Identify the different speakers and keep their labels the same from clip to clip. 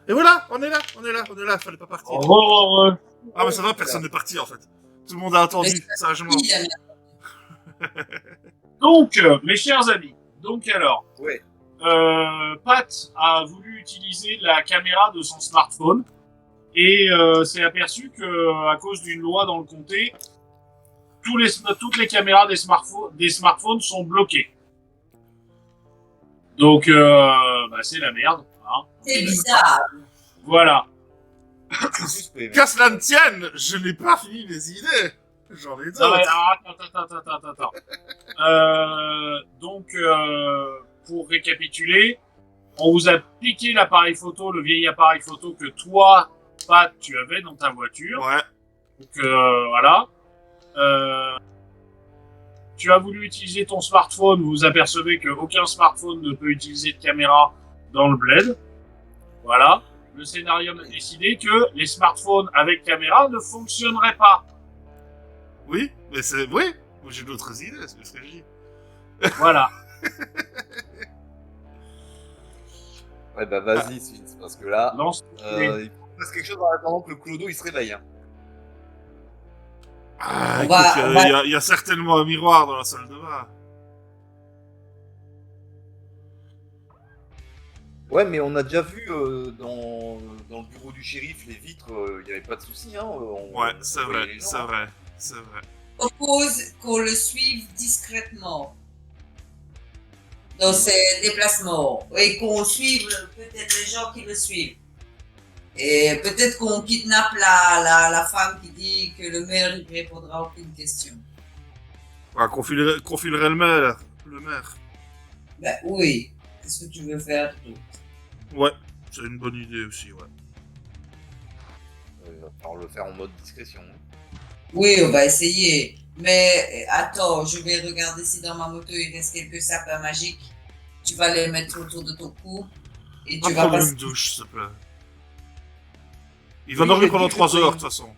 Speaker 1: Et voilà, on est là, fallait pas partir. Ah mais ça va, personne n'est parti en fait. Tout le monde a attendu, sagement.
Speaker 2: Donc, mes chers amis, alors,
Speaker 3: ouais.
Speaker 2: Pat a voulu utiliser la caméra de son smartphone et s'est aperçu que, à cause d'une loi dans le comté, toutes les caméras des smartphones sont bloquées. Donc, c'est la merde. Hein.
Speaker 4: C'est bizarre.
Speaker 2: Voilà.
Speaker 1: Qu'à cela ne tienne, je n'ai pas fini les idées. J'en ai d'autres.
Speaker 2: Attends. Pour récapituler, on vous a piqué l'appareil photo, le vieil appareil photo que toi, Pat, tu avais dans ta voiture.
Speaker 1: Ouais.
Speaker 2: Donc, voilà. Tu as voulu utiliser ton smartphone, vous vous apercevez qu'aucun smartphone ne peut utiliser de caméra dans le bled. Voilà. Le scénario a décidé que les smartphones avec caméra ne fonctionneraient pas.
Speaker 1: Oui, mais c'est... Oui, j'ai d'autres idées, c'est ce que je dis.
Speaker 2: Voilà.
Speaker 3: Ouais, bah vas-y, Sphinx, parce que là,
Speaker 2: Lance.
Speaker 3: il faut que fasse quelque chose en attendant que le clodo il se réveille. Hein.
Speaker 1: Ah, écoute, il y a certainement un miroir dans la salle de bain.
Speaker 3: Ouais, mais on a déjà vu dans le bureau du shérif, les vitres, il n'y avait pas de souci. Hein,
Speaker 1: ouais, c'est vrai.
Speaker 4: Je propose qu'on le suive discrètement dans ses déplacements et qu'on suive peut-être les gens qui le suivent. Et peut-être qu'on kidnappe la femme qui dit que le maire ne répondra à aucune question.
Speaker 1: Ouais, qu'on filerait le maire.
Speaker 4: Ben oui. Qu'est-ce que tu veux faire d'autre?
Speaker 1: Ouais, c'est une bonne idée aussi, ouais.
Speaker 3: Il va falloir le faire en mode discrétion. Hein.
Speaker 4: Oui, on va essayer. Mais attends, je vais regarder si dans ma moto il reste quelques sapins magiques. Tu vas les mettre autour de ton cou. Et tu vas passer
Speaker 1: une douche, s'il te plaît. Il va dormir pendant 3 heures, de toute façon.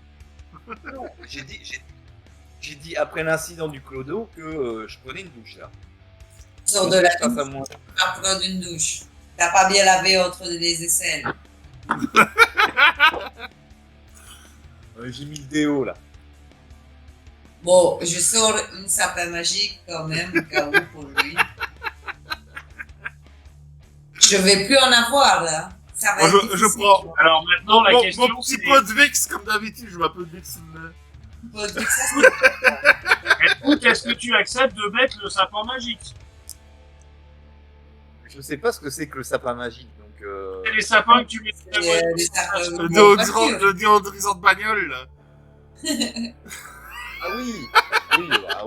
Speaker 3: Non, j'ai dit après l'incident du clodo que je prenais une douche, là.
Speaker 4: Sors de la douche, tu vas prendre une douche. T'as pas bien lavé entre les aisselles.
Speaker 3: J'ai mis le déo, là.
Speaker 4: Bon, je sors une sapin magique quand même, au cas où pour lui. Je vais plus en avoir, là. Ça va être
Speaker 1: je prends.
Speaker 2: Alors maintenant, la question,
Speaker 1: mon petit pot de Vicks, comme d'habitude, je m'appelle Vicks.
Speaker 2: Écoute, est-ce que tu acceptes de mettre le sapin magique?
Speaker 3: Je sais pas ce que c'est que le sapin magique, donc...
Speaker 2: C'est les sapins que tu mets dans la voiture.
Speaker 1: Le déodorisant de bagnole, là.
Speaker 3: Ah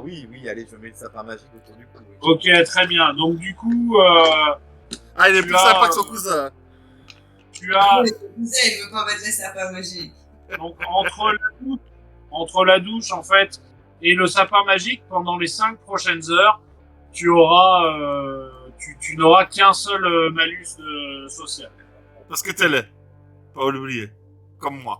Speaker 3: oui, allez, je mets le sapin magique autour du cou. Oui.
Speaker 2: Ok, très bien. Donc du coup...
Speaker 1: il est plus sympa que son cousin.
Speaker 2: Tu as...
Speaker 4: Le cousin, il veut pas mettre les sapins magiques.
Speaker 2: Donc entre la douche, en fait, et le sapin magique, pendant les 5 prochaines heures, tu auras... Tu n'auras qu'un seul malus social.
Speaker 1: Parce que t'es laid. Pas l'oublier. Comme moi.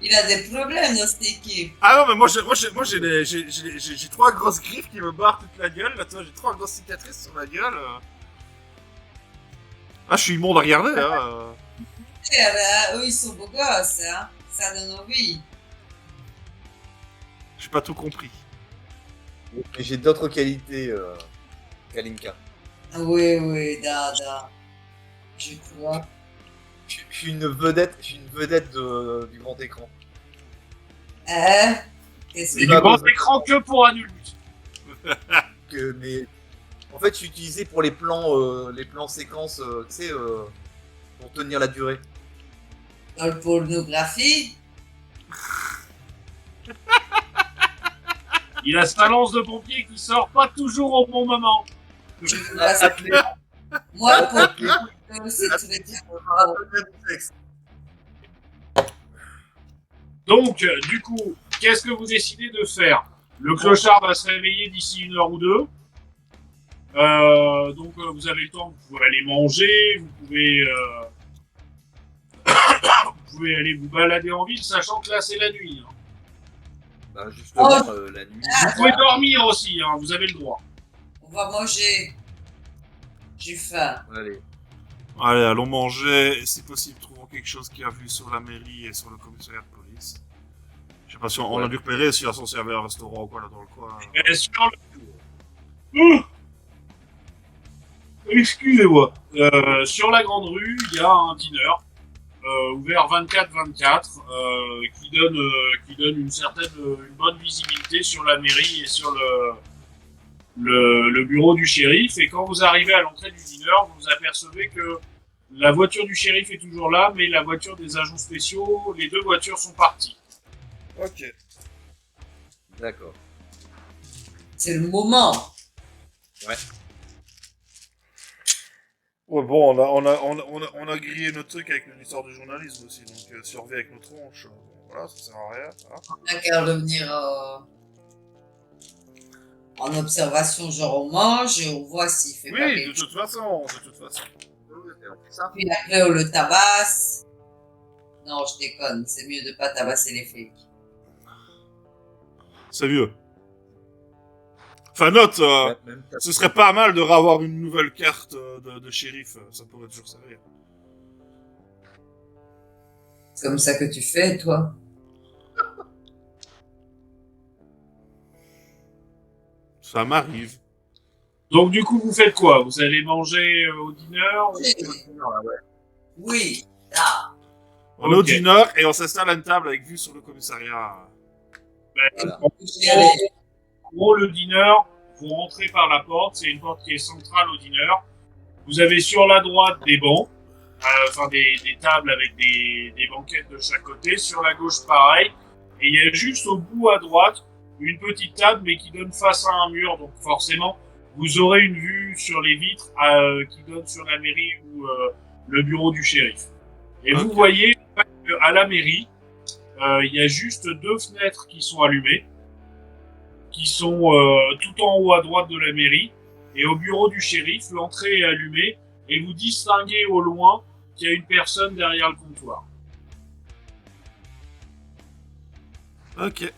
Speaker 4: Il a des problèmes dans cette équipe.
Speaker 1: Ah non, mais moi j'ai 3 grosses griffes qui me barrent toute la gueule. Là, toi, j'ai 3 grosses cicatrices sur la gueule. Ah, je suis immonde à regarder, hein.
Speaker 4: Eux, ils sont beaux gosses, hein. Ça donne envie.
Speaker 1: J'ai pas tout compris.
Speaker 3: Et j'ai d'autres qualités, Kalinka.
Speaker 4: Oui, da. Je crois.
Speaker 3: Je suis une vedette du grand écran.
Speaker 4: Qu'est-ce
Speaker 2: Et du grand écran que pour un nul.
Speaker 3: Mais en fait, je suis utilisé pour les plans séquences, tu sais, pour tenir la durée.
Speaker 4: Dans le pornographie.
Speaker 2: Il a sa lance de pompier qui sort pas toujours au bon moment.
Speaker 4: Moi, c'est très bien.
Speaker 2: Donc, du coup, qu'est-ce que vous décidez de faire? Le clochard va se réveiller d'ici 1 heure ou 2. Donc, vous avez le temps, vous pouvez aller manger, vous pouvez aller vous balader en ville, sachant que là, c'est la nuit. Hein.
Speaker 3: Ben justement, la nuit.
Speaker 2: Vous pouvez dormir aussi, hein, vous avez le droit.
Speaker 4: On va manger. J'ai faim.
Speaker 3: Allez.
Speaker 1: Allez, allons manger, et si possible, trouvons quelque chose qui a vu sur la mairie et sur le commissariat de police. Je sais pas si on a dû repérer s'il y a censé y avoir un restaurant ou quoi là dans le coin.
Speaker 2: Et sur le... Excusez-moi. Sur la grande rue, il y a un dîner ouvert 24-24 qui donne une bonne visibilité sur la mairie et sur le bureau du shérif. Et quand vous arrivez à l'entrée du dîner, vous apercevez que la voiture du shérif est toujours là, mais la voiture des agents spéciaux, les deux voitures sont parties.
Speaker 1: Ok.
Speaker 3: D'accord.
Speaker 4: C'est le moment.
Speaker 3: Ouais.
Speaker 1: Ouais, bon, on a grillé notre truc avec l'histoire du journalisme aussi, donc si on revient avec nos tronches, bon, voilà, ça sert à rien. Hein.
Speaker 4: On a qu'à revenir en observation, genre on mange et on voit s'il fait pas
Speaker 1: Oui,
Speaker 4: quelque
Speaker 1: de
Speaker 4: chose.
Speaker 1: toute façon, de toute façon.
Speaker 4: Puis après, on le tabasse. Non, je déconne, c'est mieux de pas tabasser les flics.
Speaker 1: C'est mieux. Enfin, note,
Speaker 3: Même
Speaker 1: ce serait pas mal de revoir une nouvelle carte de shérif, ça pourrait toujours servir.
Speaker 4: C'est comme ça que tu fais, toi.
Speaker 1: Ça m'arrive.
Speaker 2: Donc du coup, vous faites quoi? Vous allez manger au dîner?
Speaker 4: Oui, là.
Speaker 1: On est au
Speaker 2: Ok.
Speaker 1: dîner et on s'installe à une table avec vue sur le commissariat.
Speaker 3: Voilà.
Speaker 4: J'y allais.
Speaker 2: En gros, le dîner, vous rentrez par la porte, c'est une porte qui est centrale au dîner. Vous avez sur la droite des bancs, enfin des tables avec des banquettes de chaque côté. Sur la gauche, pareil. Et il y a juste au bout à droite une petite table, mais qui donne face à un mur. Donc forcément, vous aurez une vue sur les vitres qui donne sur la mairie ou le bureau du shérif. Et
Speaker 1: Ok.
Speaker 2: vous voyez qu'à la mairie, il y a juste deux fenêtres qui sont allumées, qui sont tout en haut à droite de la mairie. Et au bureau du shérif, l'entrée est allumée et vous distinguez au loin qu'il y a une personne derrière le comptoir.
Speaker 1: Ok.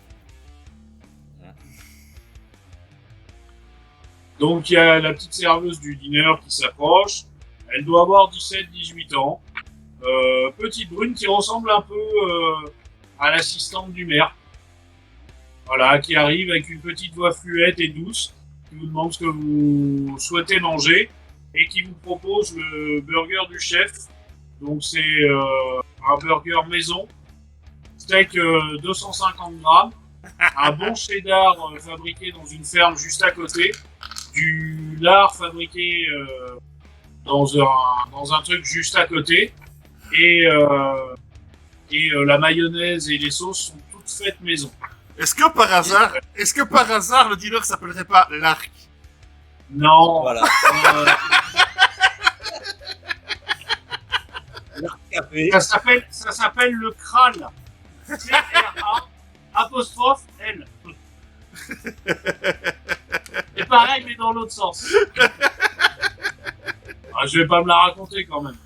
Speaker 2: Donc il y a la petite serveuse du dîner qui s'approche. Elle doit avoir 17-18 ans. Petite brune qui ressemble un peu à l'assistante du maire. Voilà, qui arrive avec une petite voix fluette et douce, qui vous demande ce que vous souhaitez manger et qui vous propose le burger du chef. Donc c'est un burger maison, steak 250 grammes, un bon cheddar fabriqué dans une ferme juste à côté, du lard fabriqué dans un truc juste à côté, et la mayonnaise et les sauces sont toutes faites maison.
Speaker 1: Est-ce que par hasard, le dîner s'appellerait pas l'Arc?
Speaker 2: Non.
Speaker 3: Voilà. Café.
Speaker 2: Ça s'appelle le Kral. C-R-A apostrophe L. Et pareil, mais dans l'autre sens. Ah, je vais pas me la raconter quand même.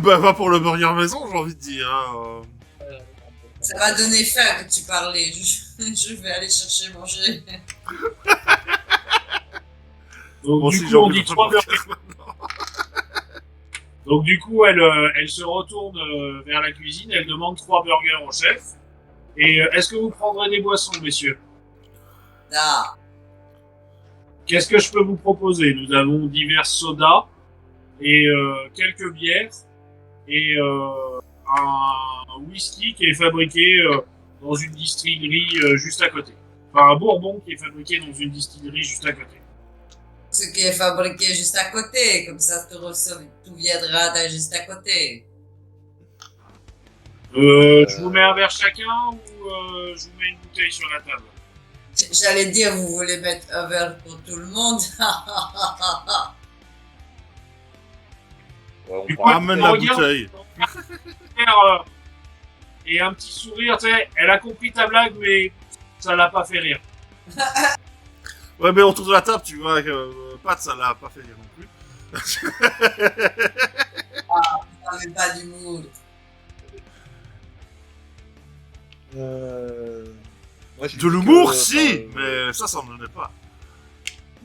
Speaker 1: Bah, va pour le burger maison, j'ai envie de dire. Hein.
Speaker 4: Ça m'a donné faim que tu parlais. Je vais aller chercher manger.
Speaker 2: Donc
Speaker 1: Bon,
Speaker 2: du
Speaker 1: si,
Speaker 2: coup,
Speaker 1: j'ai
Speaker 2: on
Speaker 1: envie
Speaker 2: dit
Speaker 1: de
Speaker 2: 3
Speaker 1: burger
Speaker 2: burgers.
Speaker 1: maintenant.
Speaker 2: Donc du coup, elle se retourne vers la cuisine, elle demande 3 burgers au chef. Et est-ce que vous prendrez des boissons, messieurs?
Speaker 4: Là.
Speaker 2: Qu'est-ce que je peux vous proposer? Nous avons divers sodas et quelques bières et un whisky qui est fabriqué dans une distillerie juste à côté. Enfin, un bourbon qui est fabriqué dans une distillerie juste à côté.
Speaker 4: Ce qui est fabriqué juste à côté. Comme ça, tout viendra d'un juste à côté.
Speaker 2: Je vous mets un verre chacun ou je vous mets une bouteille sur la table?
Speaker 4: J'allais dire, vous voulez mettre un verre pour tout le monde.
Speaker 3: Ouais, on
Speaker 2: Du
Speaker 3: prend
Speaker 2: coup,
Speaker 1: Amène la
Speaker 2: regarde.
Speaker 1: bouteille.
Speaker 2: Et un petit sourire, tu sais, elle a compris ta blague, mais ça l'a pas fait rire.
Speaker 1: Ouais, mais autour de la table, tu vois que Pat, ça l'a pas fait rire non plus.
Speaker 4: Ça n'avait pas d'humour.
Speaker 3: Moi, je
Speaker 1: De
Speaker 3: dis
Speaker 1: l'humour,
Speaker 3: que,
Speaker 1: si,
Speaker 3: enfin,
Speaker 1: mais ça n'en est pas.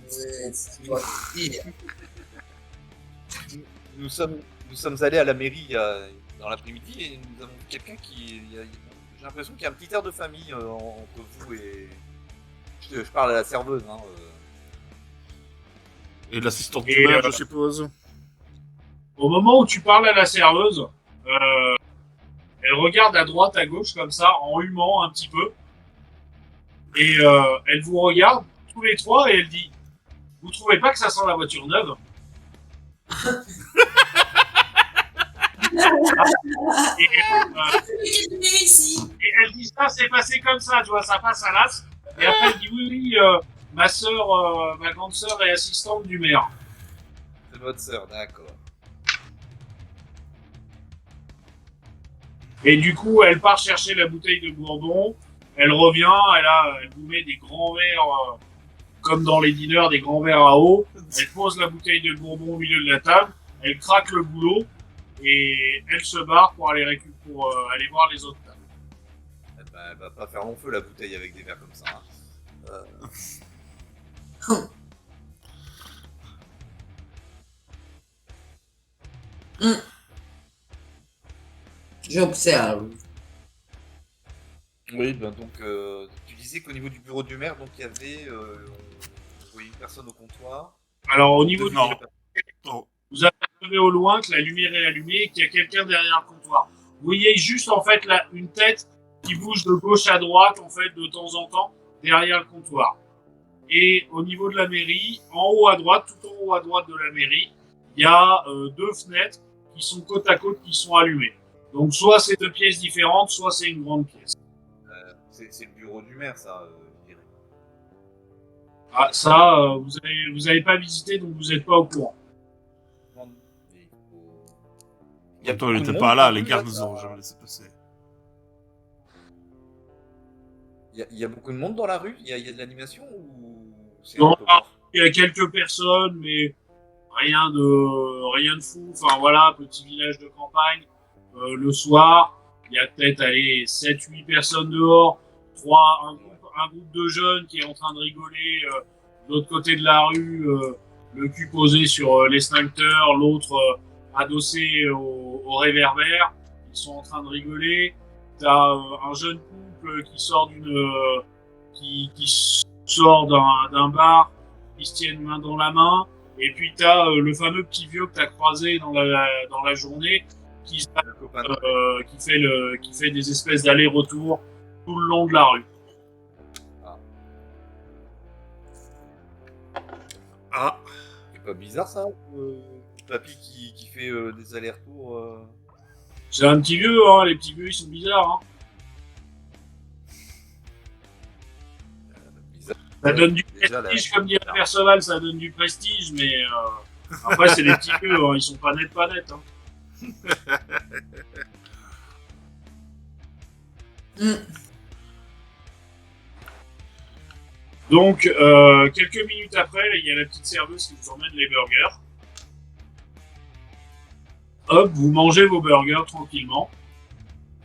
Speaker 4: tu dois te dire.
Speaker 3: Nous sommes allés à la mairie dans l'après-midi et nous avons vu quelqu'un j'ai l'impression qu'il y a un petit air de famille entre vous et... Je parle à la serveuse. Hein,
Speaker 1: Et l'assistante
Speaker 2: Et,
Speaker 1: du maire, je suppose.
Speaker 2: Au moment où tu parles à la serveuse, elle regarde à droite, à gauche, comme ça, en humant un petit peu. Et elle vous regarde, tous les trois, et elle dit « Vous trouvez pas que ça sent la voiture neuve ?» et
Speaker 4: Ici.
Speaker 2: elle dit ça, c'est passé comme ça, tu vois, ça passe à l'as. Et après, elle dit oui, ma grande sœur est assistante du maire.
Speaker 3: C'est votre sœur, d'accord.
Speaker 2: Et du coup, elle part chercher la bouteille de Bourbon. Elle revient, elle vous met des grands verres, comme dans les dîners, des grands verres à eau. Elle pose la bouteille de Bourbon au milieu de la table. Elle craque le boulot et elle se barre pour aller aller voir les autres tables.
Speaker 3: Elle va pas faire long feu la bouteille avec des verres comme ça. Hein.
Speaker 4: J'observe.
Speaker 3: Oui, ben donc tu disais qu'au niveau du bureau du maire, donc il y avait on voyait une personne au comptoir.
Speaker 2: Alors au niveau du
Speaker 1: Non. Oh.
Speaker 2: vous apercevez au loin que la lumière est allumée et qu'il y a quelqu'un derrière le comptoir. Vous voyez juste en fait là une tête qui bouge de gauche à droite en fait de temps en temps derrière le comptoir. Et au niveau de la mairie, en haut à droite, tout en haut à droite de la mairie, il y a deux fenêtres qui sont côte à côte, qui sont allumées. Donc soit c'est deux pièces différentes, soit c'est une grande pièce.
Speaker 3: C'est le bureau du maire, ça, je dirais.
Speaker 2: Ah, ça, vous avez pas visité, donc vous n'êtes pas au courant.
Speaker 3: Non, mais il
Speaker 1: Attends, il
Speaker 3: beaucoup de
Speaker 1: était
Speaker 3: monde
Speaker 1: pas
Speaker 3: dans
Speaker 1: là,
Speaker 3: la
Speaker 1: les
Speaker 3: rue,
Speaker 1: gardes
Speaker 3: là,
Speaker 1: nous
Speaker 3: ça-
Speaker 1: ont jamais laissé passer.
Speaker 3: Il y a beaucoup de monde dans la rue. Il y a de l'animation ou c'est
Speaker 2: Non,
Speaker 3: un peu mort
Speaker 2: il y a quelques personnes, mais rien de fou. Enfin voilà, petit village de campagne. Le soir, il y a peut-être 7-8 personnes dehors, un groupe de jeunes qui est en train de rigoler de l'autre côté de la rue, le cul posé sur l'extincteur, l'autre adossé au réverbère. Ils sont en train de rigoler. T'as un jeune couple qui sort qui sort d'un bar, qui se tiennent main dans la main. Et puis t'as le fameux petit vieux que t'as croisé dans la journée qui
Speaker 3: Le copain de-
Speaker 2: qui fait des espèces d'allers-retours tout le long de la rue.
Speaker 1: Ah,
Speaker 3: C'est pas bizarre ça papy qui fait des allers-retours.
Speaker 2: C'est un petit vieux, hein, les petits vieux ils sont bizarres. Hein.
Speaker 3: Bizarre.
Speaker 2: Ça donne du
Speaker 3: Déjà,
Speaker 2: prestige, comme dirait Perceval, ça donne du prestige, mais après c'est des petits vieux, hein, ils sont pas nets. Hein. Donc, quelques minutes après, il y a la petite serveuse qui vous emmène les burgers. Hop, vous mangez vos burgers tranquillement.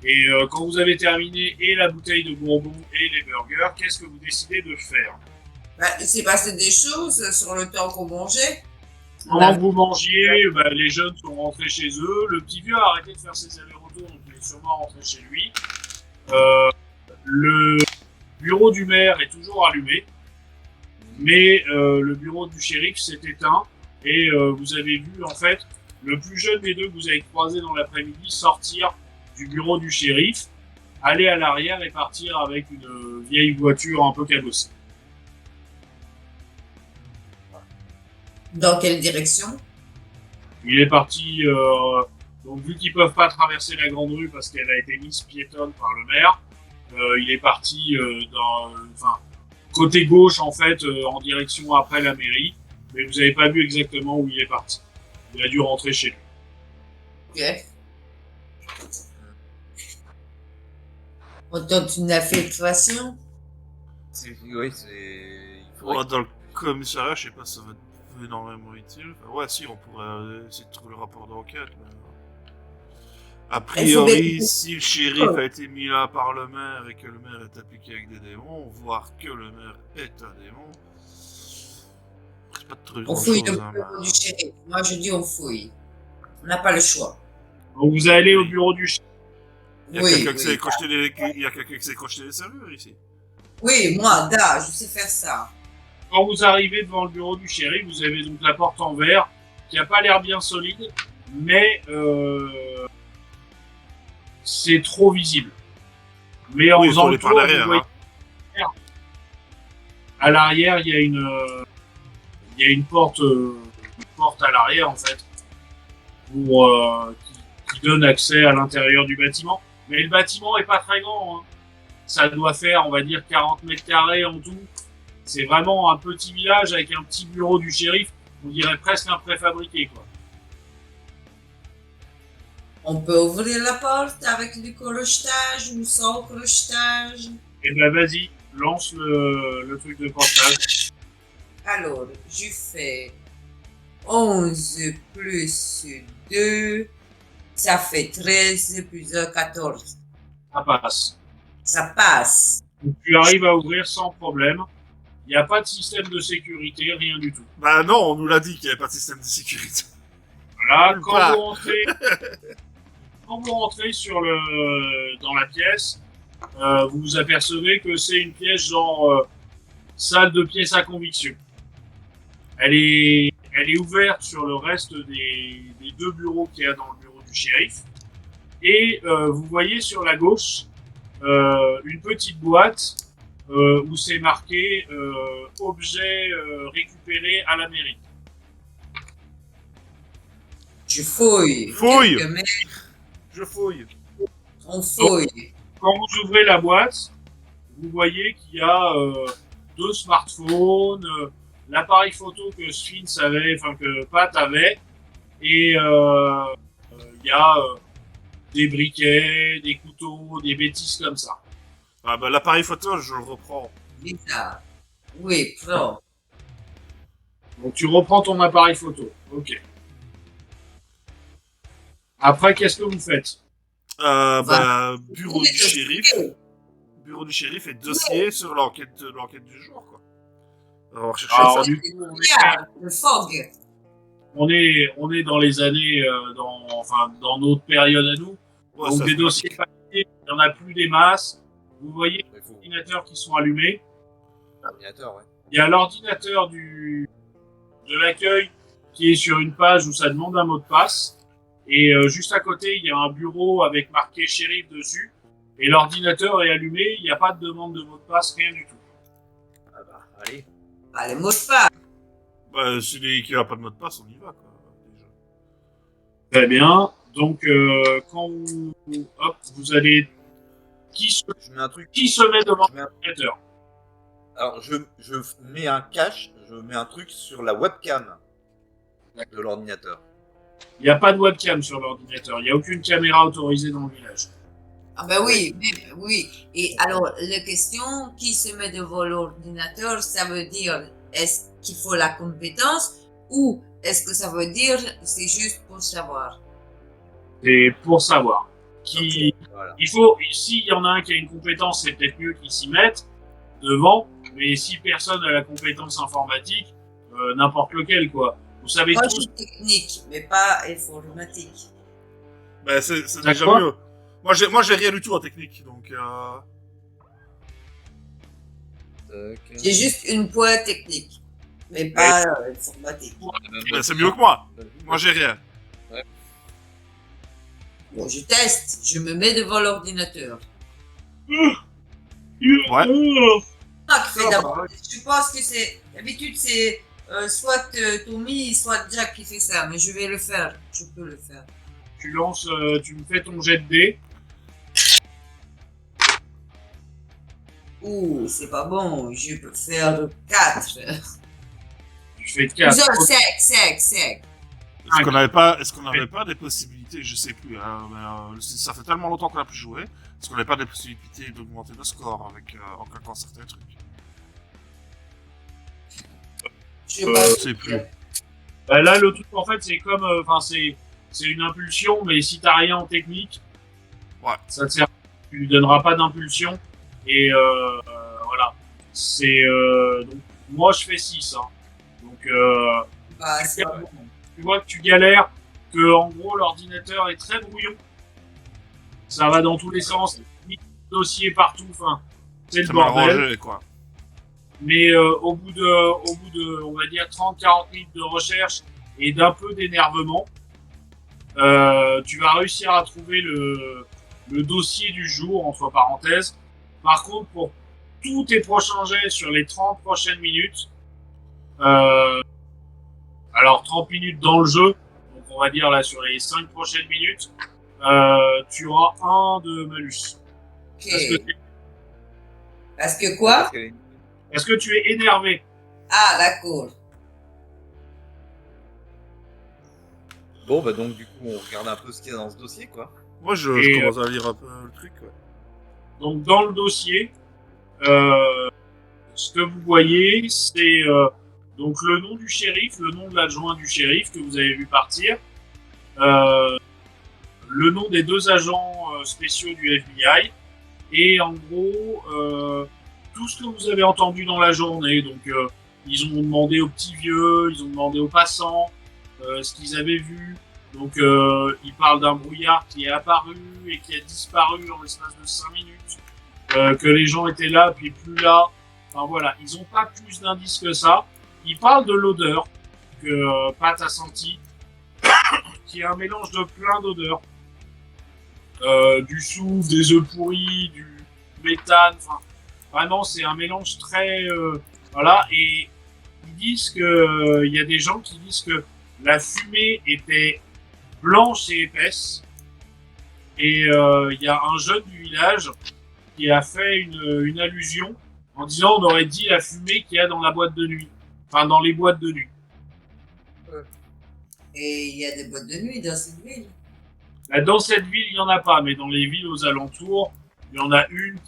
Speaker 2: Et quand vous avez terminé et la bouteille de Bourbon et les burgers, qu'est-ce que vous décidez de faire?
Speaker 4: Bah, il s'est passé des choses sur le temps qu'on mangeait.
Speaker 2: Pendant que vous mangiez, les jeunes sont rentrés chez eux. Le petit vieux a arrêté de faire ses allers-retours, donc il est sûrement rentré chez lui. Le bureau du maire est toujours allumé, mais le bureau du shérif s'est éteint. Et vous avez vu, en fait, le plus jeune des deux que vous avez croisé dans l'après-midi sortir du bureau du shérif, aller à l'arrière et partir avec une vieille voiture un peu cabossée.
Speaker 4: Dans quelle direction?
Speaker 2: Il est parti, donc vu qu'ils peuvent pas traverser la grande rue parce qu'elle a été mise piétonne par le maire, il est parti côté gauche en fait, en direction après la mairie, mais vous avez pas vu exactement où il est parti. Il a dû rentrer chez lui.
Speaker 4: Ok. On tente une affectation.
Speaker 3: Oui, c'est. Il faudrait
Speaker 1: Moi, dans le commissariat, je sais pas si ça va être énormément utile. Enfin, ouais, si, on pourrait essayer de trouver le rapport d'enquête. Mais... A priori, si le shérif a été mis là par le maire et que le maire est appliqué avec des démons, voire que le maire est un démon, pas de trucs
Speaker 4: On
Speaker 1: grand
Speaker 4: fouille
Speaker 1: chose.
Speaker 4: le bureau du shérif. Moi, je dis on fouille. On n'a pas le choix.
Speaker 2: Donc vous allez au bureau du shérif.
Speaker 1: Il y a
Speaker 4: Oui,
Speaker 1: quelqu'un qui
Speaker 4: oui.
Speaker 1: sait crocheter les... Il y a quelqu'un qui sait crocheter les serrures ici.
Speaker 4: Oui, moi, Da, je sais faire ça.
Speaker 2: Quand vous arrivez devant le bureau du shérif, vous avez donc la porte en verre qui a pas l'air bien solide, mais c'est trop visible. Mais en
Speaker 1: Oui, il
Speaker 2: faisant
Speaker 1: faut
Speaker 2: le
Speaker 1: les par
Speaker 2: tour,
Speaker 1: derrière.
Speaker 2: vous voyez,
Speaker 1: Hein.
Speaker 2: à l'arrière, il y a une porte à l'arrière en fait, qui donne accès à l'intérieur du bâtiment. Mais le bâtiment est pas très grand. Hein. Ça doit faire, on va dire, 40 mètres carrés en tout. C'est vraiment un petit village avec un petit bureau du shérif. On dirait presque un préfabriqué, quoi.
Speaker 4: On peut ouvrir la porte avec du crochetage ou sans crochetage.
Speaker 2: Et ben vas-y, lance le truc de portage.
Speaker 4: Alors, je fais 11 plus 2, ça fait 13 plus 1, 14.
Speaker 2: Ça passe.
Speaker 4: Ça passe.
Speaker 2: Donc, tu arrives à ouvrir sans problème. Il n'y a pas de système de sécurité, rien du tout.
Speaker 1: Bah non, on nous l'a dit qu'il n'y avait pas de système de sécurité.
Speaker 2: Voilà,
Speaker 1: Pas.
Speaker 2: quand vous rentrez dans la pièce, vous vous apercevez que c'est une pièce genre salle de pièces à conviction. Elle est ouverte sur le reste des deux bureaux qu'il y a dans le bureau du shérif. Et vous voyez sur la gauche une petite boîte où c'est marqué objet récupéré à la mairie.
Speaker 4: Je fouille.
Speaker 1: Fouille.
Speaker 4: Quelques mètres,
Speaker 1: Je fouille.
Speaker 4: on fouille.
Speaker 2: Quand vous ouvrez la boîte, vous voyez qu'il y a deux smartphones, l'appareil photo que Sphinx avait, enfin que Pat avait, et il y a des briquets, des couteaux, des bêtises comme ça.
Speaker 1: Ah bah l'appareil photo, je le reprends.
Speaker 4: Bizarre. Oui, prends.
Speaker 2: Donc tu reprends ton appareil photo. Ok. Après, qu'est-ce que vous faites?
Speaker 1: Bah, bureau du shérif. Bureau du shérif et dossier sur l'enquête du jour, quoi. On va rechercher
Speaker 2: Alors,
Speaker 1: ça.
Speaker 2: du coup,
Speaker 4: Le fog.
Speaker 2: on est dans les années, dans notre période à nous.
Speaker 1: Ouais,
Speaker 2: Donc
Speaker 1: ça
Speaker 2: des
Speaker 1: se
Speaker 2: dossiers
Speaker 1: pratique.
Speaker 2: papier, il n'y en a plus des masses. Vous voyez
Speaker 3: Il
Speaker 2: les
Speaker 3: faut
Speaker 2: ordinateurs qui sont allumés.
Speaker 3: un ordinateur, ouais.
Speaker 2: Il y a l'ordinateur de l'accueil qui est sur une page où ça demande un mot de passe. Et juste à côté, il y a un bureau avec marqué shérif dessus. Et l'ordinateur est allumé, il n'y a pas de demande de mot de passe, rien du tout.
Speaker 3: Ah bah, allez.
Speaker 4: Pas les mots de passe.
Speaker 1: Bah, celui qui a pas de mot de passe, on y va, quoi. Déjà.
Speaker 2: Très bien. Donc, quand vous allez...
Speaker 3: Je mets un truc.
Speaker 2: Qui se met devant
Speaker 3: Je mets un-
Speaker 2: l'ordinateur?
Speaker 3: Alors, je mets un cache, je mets un truc sur la webcam de l'ordinateur.
Speaker 2: Il n'y a pas de webcam sur l'ordinateur. Il n'y a aucune caméra autorisée dans le village.
Speaker 4: Ah ben oui, oui. Et alors, la question, qui se met devant l'ordinateur, ça veut dire, est-ce qu'il faut la compétence ou est-ce que ça veut dire, c'est juste pour savoir?
Speaker 2: C'est pour savoir.
Speaker 3: Voilà.
Speaker 2: Il faut, s'il y en a un qui a une compétence, c'est peut-être mieux qu'il s'y mette devant. Mais si personne n'a la compétence informatique, n'importe lequel, quoi. Vous savez
Speaker 4: Moi, je
Speaker 2: tous.
Speaker 4: suis technique, mais pas informatique.
Speaker 1: Bah, c'est déjà
Speaker 2: quoi
Speaker 1: mieux. Moi, j'ai rien du tout en technique, donc
Speaker 4: J'ai juste une pointe technique, mais pas informatique.
Speaker 1: bah, c'est mieux que moi. Moi, j'ai rien.
Speaker 4: Bon, je teste, je me mets devant l'ordinateur.
Speaker 1: Ouais.
Speaker 4: Ah, qui fait d'abord. Je pense que c'est, d'habitude, c'est soit Tommy, soit Jack qui fait ça, mais je vais le faire, je peux le faire.
Speaker 2: Tu lances, tu me fais ton jet de dés.
Speaker 4: Ouh, c'est pas bon, je peux faire 4.
Speaker 2: Tu fais 4.
Speaker 4: 5.
Speaker 1: Est-ce qu'on n'avait pas des possibilités, je sais plus, hein, mais ça fait tellement longtemps qu'on a plus joué, est-ce qu'on n'avait pas des possibilités d'augmenter le score avec, en claquant certains trucs? Je sais plus.
Speaker 2: Bah là, le truc, en fait, c'est comme, c'est une impulsion, mais si t'as rien en technique,
Speaker 1: ouais,
Speaker 2: ça te sert, tu lui donneras pas d'impulsion, et voilà. C'est, donc, moi, je fais 6, hein. Donc, Donc,
Speaker 4: Bah, c'est pas bon.
Speaker 2: tu vois que tu galères, que en gros l'ordinateur est très brouillon. Ça va dans tous les sens, dossier partout, enfin, c'est le
Speaker 1: C'est mal
Speaker 2: bordel.
Speaker 1: rangé, quoi.
Speaker 2: Mais au bout de, on va dire, 30-40 minutes de recherche et d'un peu d'énervement, tu vas réussir à trouver le dossier du jour, entre parenthèses. Par contre, pour tous tes prochains jets sur les 30 prochaines minutes, alors 30 minutes dans le jeu, donc on va dire là sur les 5 prochaines minutes, tu auras 1 de malus.
Speaker 4: Ok.
Speaker 2: Parce que,
Speaker 4: Parce que quoi?
Speaker 3: Parce qu'elle est-
Speaker 2: parce que tu es énervé.
Speaker 4: Ah, d'accord.
Speaker 3: Bon, bah donc du coup, on regarde un peu ce qu'il y a dans ce dossier, quoi.
Speaker 1: Moi, je
Speaker 2: Et,
Speaker 1: commence à lire un peu le truc, ouais.
Speaker 2: Donc dans le dossier, ce que vous voyez, c'est donc le nom du shérif, le nom de l'adjoint du shérif que vous avez vu partir, le nom des 2 agents spéciaux du FBI, et en gros tout ce que vous avez entendu dans la journée. Donc ils ont demandé aux petits vieux, ils ont demandé aux passants ce qu'ils avaient vu. Donc ils parlent d'un brouillard qui est apparu et qui a disparu en l'espace de 5 minutes. Que les gens étaient là puis plus là. Enfin voilà, ils ont pas plus d'indices que ça. Ils parlent de l'odeur que Pat a senti, qui est un mélange de plein d'odeurs. Du soufre, des œufs pourris, du méthane, enfin vraiment c'est un mélange très voilà. Et ils disent que il y a des gens qui disent que la fumée était blanche et épaisse. Et il y a un jeune du village qui a fait une allusion en disant on aurait dit la fumée qu'il y a dans la boîte de nuit. Enfin, dans les boîtes de nuit.
Speaker 4: Et il y a des boîtes de nuit dans cette ville.
Speaker 2: Là, dans cette ville, il n'y en a pas, mais dans les villes aux alentours, il y en a une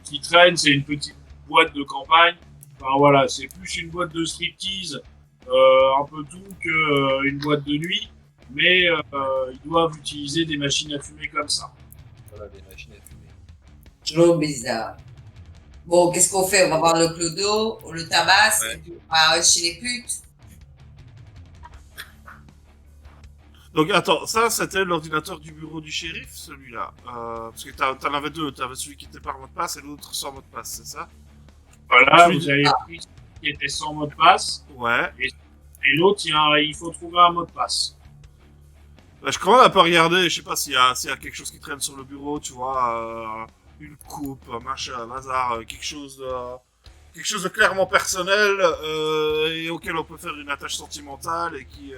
Speaker 2: qui traîne, c'est une petite boîte de campagne. Enfin voilà, c'est plus une boîte de striptease, un peu tout, que une boîte de nuit. Mais ils doivent utiliser des machines à fumer comme ça.
Speaker 3: Voilà, des machines à fumer.
Speaker 4: Trop bizarre. Bon, qu'est-ce qu'on fait? On va voir le clodo, on le tabasse,
Speaker 3: Ouais.
Speaker 4: et puis on va chez les putes.
Speaker 1: Donc, attends, ça, c'était l'ordinateur du bureau du shérif, celui-là. Parce que t'en avais 2. T'avais celui qui était par mot de passe et l'autre sans mot de passe, c'est ça?
Speaker 2: Voilà,
Speaker 1: Je
Speaker 2: vous avez pris celui qui était sans mot de passe,
Speaker 1: Ouais.
Speaker 2: et l'autre, il faut trouver un mot de passe.
Speaker 1: Bah, je commence à pas regarder, je sais pas s'il y a quelque chose qui traîne sur le bureau, tu vois, une coupe, un machin, un hasard, quelque chose de clairement personnel, et auquel on peut faire une attache sentimentale et qui,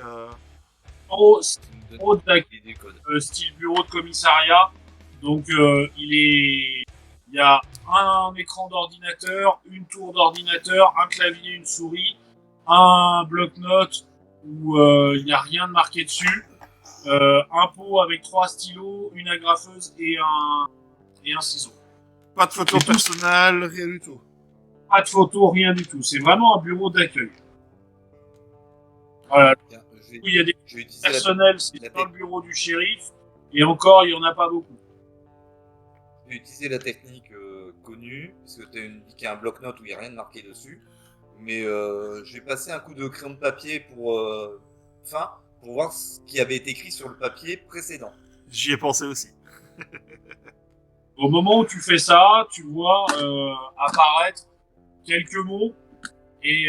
Speaker 2: En gros,
Speaker 3: Une
Speaker 2: Bureau de la-
Speaker 3: et des codes.
Speaker 2: style bureau de commissariat. Donc il y a un écran d'ordinateur, une tour d'ordinateur, un clavier, une souris, un bloc-notes où il n'y a rien de marqué dessus, un pot avec 3 stylos, une agrafeuse et un ciseau.
Speaker 1: pas de photo
Speaker 2: C'est tout.
Speaker 1: personnelle, rien du tout.
Speaker 2: Pas de photo, rien du tout. C'est vraiment un bureau d'accueil. Voilà.
Speaker 3: Tiens,
Speaker 2: Il y a des
Speaker 3: je vais utiliser la...
Speaker 2: personnels, c'est
Speaker 3: la
Speaker 2: dans le bureau du shérif, et encore, il n'y en a pas beaucoup.
Speaker 3: je vais utiliser la technique connue, parce que tu as dit qu'il y a un bloc-notes où il n'y a rien de marqué dessus. Mais je vais passer un coup de crayon de papier pour voir ce qui avait été écrit sur le papier précédent.
Speaker 1: J'y ai pensé aussi.
Speaker 2: Au moment où tu fais ça, tu vois apparaître quelques mots. Et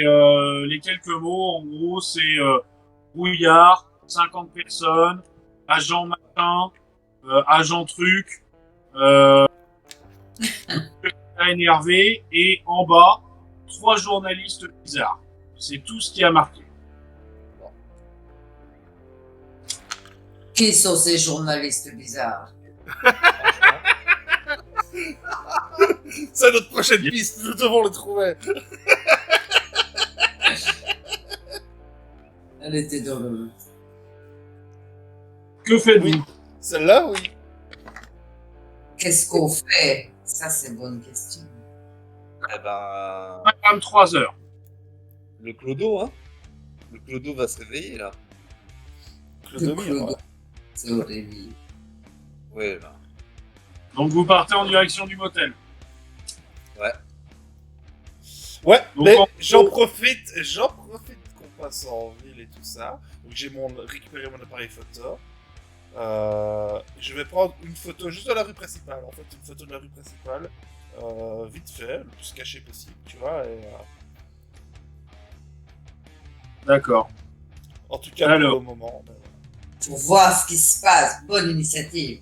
Speaker 2: les quelques mots, en gros, c'est brouillard, 50 personnes, agent machin, agent truc, énervé, et en bas, 3 journalistes bizarres. C'est tout ce qui a marqué.
Speaker 4: Qui sont ces journalistes bizarres?
Speaker 1: C'est notre prochaine piste, nous devons le trouver.
Speaker 4: Elle était drôle.
Speaker 2: Que faites-vous?
Speaker 1: Oui. Celle-là, oui.
Speaker 4: Qu'est-ce qu'on fait? Ça, c'est une bonne question.
Speaker 3: Eh ben,
Speaker 2: 23 heures.
Speaker 3: le clodo, hein. Le clodo va se réveiller là.
Speaker 1: Le
Speaker 4: Le
Speaker 1: demi,
Speaker 4: clodo.
Speaker 1: ouais.
Speaker 4: C'est horrible.
Speaker 3: Ouais, là.
Speaker 2: Donc vous partez en direction du motel.
Speaker 1: Ouais,
Speaker 2: Donc,
Speaker 1: mais
Speaker 2: en
Speaker 1: j'en
Speaker 2: gros-
Speaker 1: profite passe en ville et tout ça. Donc j'ai récupéré mon appareil photo. Je vais prendre une photo juste de la rue principale. En fait, une photo de la rue principale, vite fait, le plus caché possible, tu vois.
Speaker 2: D'accord.
Speaker 1: En tout cas,
Speaker 2: Alors.
Speaker 1: pour le moment.
Speaker 4: Pour voir ce qui se passe. Bonne initiative.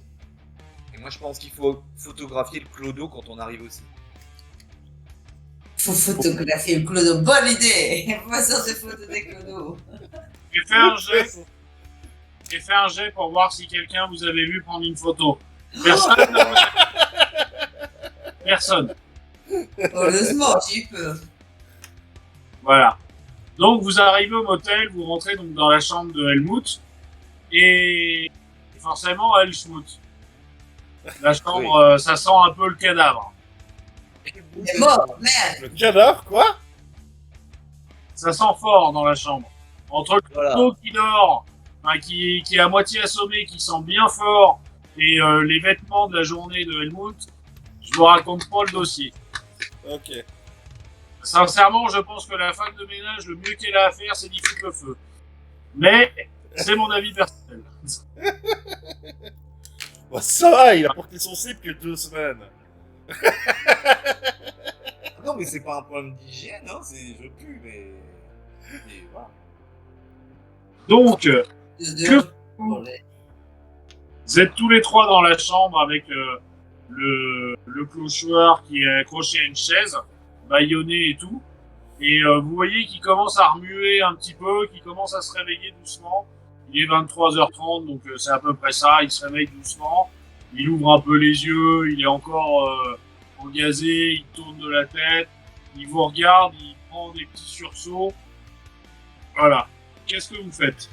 Speaker 3: Et moi, je pense qu'il faut photographier le clodo quand on arrive aussi.
Speaker 4: Faut photographier le clodo. Bonne idée. Faisons des photos des clodos.
Speaker 2: J'ai fait un jet pour voir si quelqu'un vous avait vu prendre une photo. Personne. Personne.
Speaker 4: Heureusement, j'ai eu peur.
Speaker 2: Voilà. Donc vous arrivez au motel, vous rentrez donc dans la chambre de Helmut et forcément Helmut. La chambre, ça sent un peu le cadavre.
Speaker 4: Il est mort, merde.
Speaker 1: Le cadavre, quoi?
Speaker 2: Ça sent fort dans la chambre. Entre le clodo qui dort, enfin, qui est à moitié assommé, qui sent bien fort, et les vêtements de la journée de Helmut, je vous raconte pas le dossier.
Speaker 1: Ok.
Speaker 2: Sincèrement, je pense que la femme de ménage, le mieux qu'elle a à faire, c'est d'y foutre le feu. Mais c'est mon avis personnel.
Speaker 1: Bah, ça va, il a porté son slip que 2 semaines.
Speaker 3: Non, mais c'est pas un problème d'hygiène, hein, c'est je pue, mais voilà.
Speaker 2: Donc, vous êtes tous les trois dans la chambre avec le clochard qui est accroché à une chaise, bâillonné et tout. Et vous voyez qu'il commence à remuer un petit peu, qu'il commence à se réveiller doucement. Il est 23h30, donc c'est à peu près ça. Il se réveille doucement. Il ouvre un peu les yeux. Il est encore engazé. Il tourne de la tête. Il vous regarde. Il prend des petits sursauts. Voilà. Qu'est-ce que vous faites?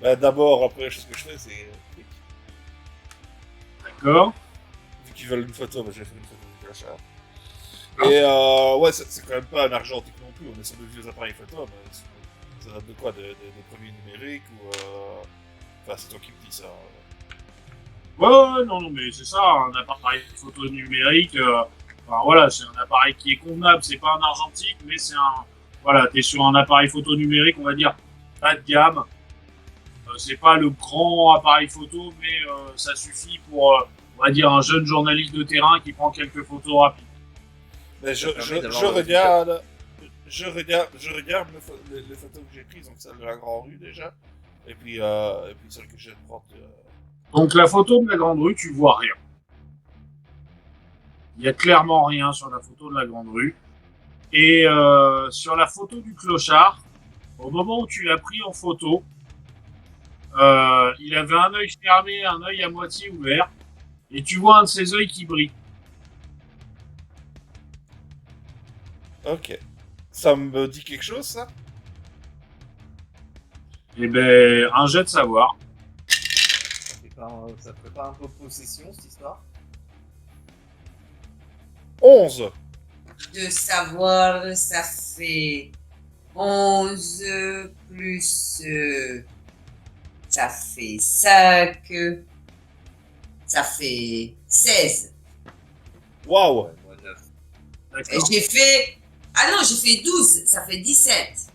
Speaker 1: Bah, d'abord, la première chose que je fais, c'est.
Speaker 2: D'accord.
Speaker 1: Vu qu'ils veulent une photo, bah, je vais faire une photo du clochard. Et ouais, c'est quand même pas un argentique non plus. On est sur de vieux appareils photo, mais ça date de quoi? Des premiers numériques ou. Enfin, c'est toi qui me dis ça.
Speaker 2: Ouais, non, mais c'est ça, un appareil photo numérique. Enfin, voilà, c'est un appareil qui est convenable. C'est pas un argentique, mais c'est un. Voilà, t'es sur un appareil photo numérique, on va dire, pas de gamme. C'est pas le grand appareil photo, mais ça suffit pour, on va dire, un jeune journaliste de terrain qui prend quelques photos rapides.
Speaker 1: Mais je regarde les photos que j'ai prises, donc celle de la Grande Rue déjà, et puis celle que je viens de prendre.
Speaker 2: Donc la photo de la Grande Rue, tu vois rien. Il y a clairement rien sur la photo de la Grande Rue. Et sur la photo du clochard, au moment où tu l'as pris en photo, il avait un œil fermé, un œil à moitié ouvert, et tu vois un de ses œils qui brille.
Speaker 1: Ok. Ça me dit quelque chose, ça?
Speaker 2: Eh ben, un jet de savoir.
Speaker 3: Ça ferait pas un peu possession, cette histoire?
Speaker 1: 11.
Speaker 4: De savoir, ça fait 11 plus. Ça fait 5. Ça fait 16.
Speaker 1: Waouh!
Speaker 3: Ouais, moi 9.
Speaker 4: Et
Speaker 2: D'accord.
Speaker 4: j'ai fait. Ah non, j'ai fait 12. Ça fait 17.